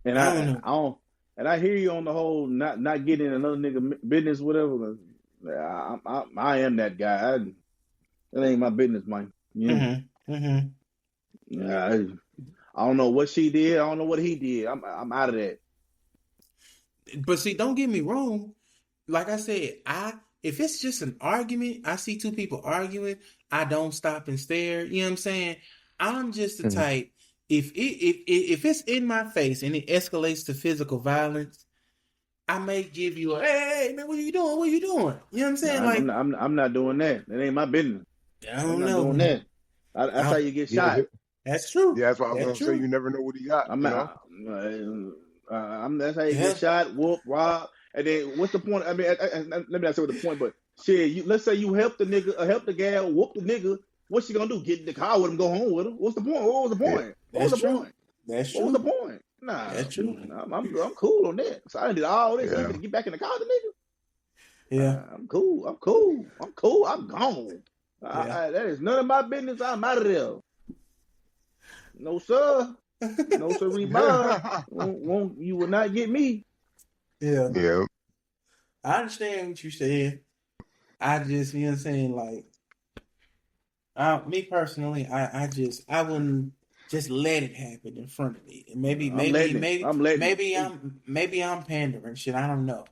And I don't know. And I hear you on the whole not getting in another nigga business, whatever. I am that guy. That ain't my business, man. You know? Yeah, I don't know what she did. I don't know what he did. I'm out of that. But see, don't get me wrong. Like I said, if it's just an argument, I see two people arguing, I don't stop and stare. You know what I'm saying? I'm just the type. If it's in my face and it escalates to physical violence, I may give you a, hey man, what are you doing? What are you doing? You know what I'm saying? No, I'm not doing that. That ain't my business. I don't I'm not know. doing that. That's how you get shot. That's true. Yeah, that's why I was That's gonna say you never know what he got. That's how you get shot, whooped, robbed, and then what's the point? I mean, let me not say what the point, but shit, let's say you help the nigga, help the gal, whoop the nigga. What's she gonna do? Get in the car with him, go home with him? What's the point? What was the point? What was the point? That's true. What was the point? Nah, that's true. I'm cool on that. So I did all this. I'm gonna get back in the car, the nigga. Yeah, I'm cool. I'm gone. That is none of my business. I'm out of there. No sir. No sir, rebound. You will not get me. Yeah. Yeah. I understand what you said. I just, you know what I'm saying, like, me personally, I wouldn't just let it happen in front of me. Maybe I'm pandering. Shit, I don't know.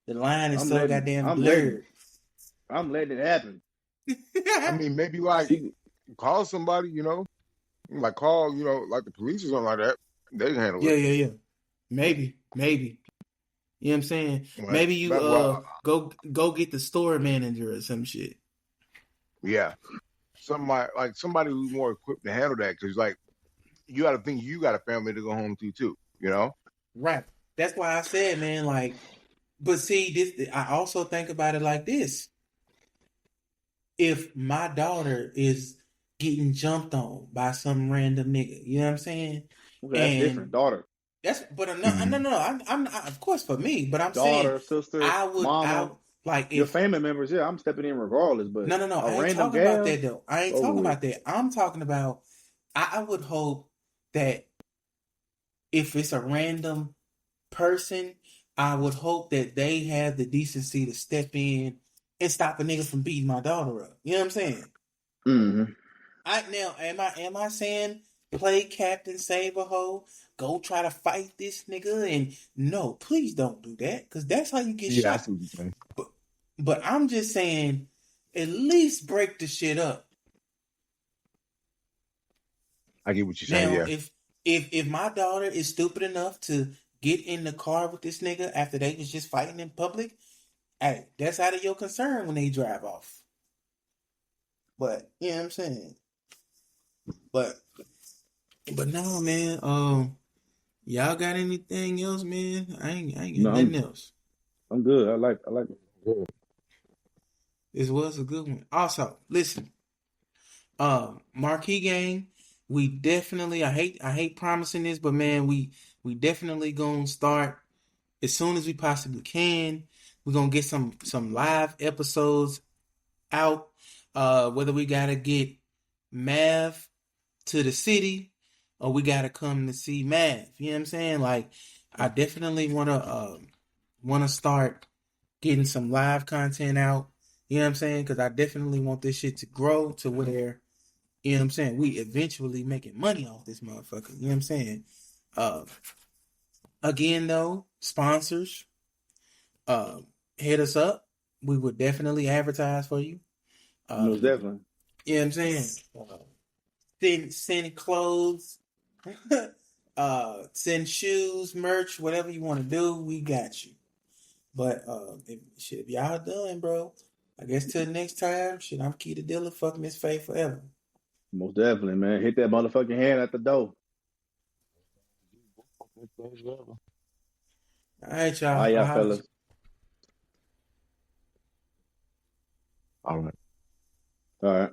The line is so goddamn blurred. I'm letting it happen. I mean, maybe like call somebody, you know, like call, you know, like the police or something like that. They can handle it. Yeah. Maybe. You know what I'm saying? Like, maybe you go get the store manager or some shit. Yeah. somebody who's more equipped to handle that. Because like you got to think you got a family to go home to too. You know. Right. That's why I said, man, like, but see, this I also think about it like this. If my daughter is getting jumped on by some random nigga, you know what I'm saying? Okay, that's different. And Daughter, that's, but no, Mhm. no. Of course for me, but I'm saying daughter, sister, I would, mama, like your if family members. Yeah, I'm stepping in regardless. But no. a I ain't random talking about gal, that though. I ain't over talking with. about that. I'm talking about. I would hope that if it's a random person, I would hope that they have the decency to step in and stop a nigga from beating my daughter up. You know what I'm saying? Mm-hmm. Am I saying play captain save a hoe? Go try to fight this nigga and no, please don't do that because that's how you get Yeah, I shot. see what you're saying. But I'm just saying, at least break the shit up. I get what you're saying. Now, Yeah. if my daughter is stupid enough to get in the car with this nigga after they was just fighting in public, hey, that's out of your concern when they drive off. But you know what I'm saying. But no, man. Y'all got anything else, man? I ain't got No, nothing else. I'm good. I like. Yeah. This was a good one. Also, listen. Marquee game. We definitely. I hate promising this, but man, we definitely gonna start as soon as we possibly can. We're gonna get some live episodes out. Whether we gotta get Mav to the city or we gotta come to see Mav. You know what I'm saying? Like, I definitely wanna start getting some live content out. You know what I'm saying? Because I definitely want this shit to grow to where, you know what I'm saying, we eventually making money off this motherfucker. You know what I'm saying? Uh, Again though, sponsors, uh, hit us up. We would definitely advertise for you. Most Um, definitely. you know what I'm saying? Send clothes, send shoes, merch, whatever you want to do, we got you. But if y'all done, bro, I guess till next time, shit, I'm Key the Dealer. Fuck Miss Faye forever. Most definitely, man. Hit that motherfucking hand at the door. All right, All y'all. right, I'll y'all holler at you. fellas. All right. All right.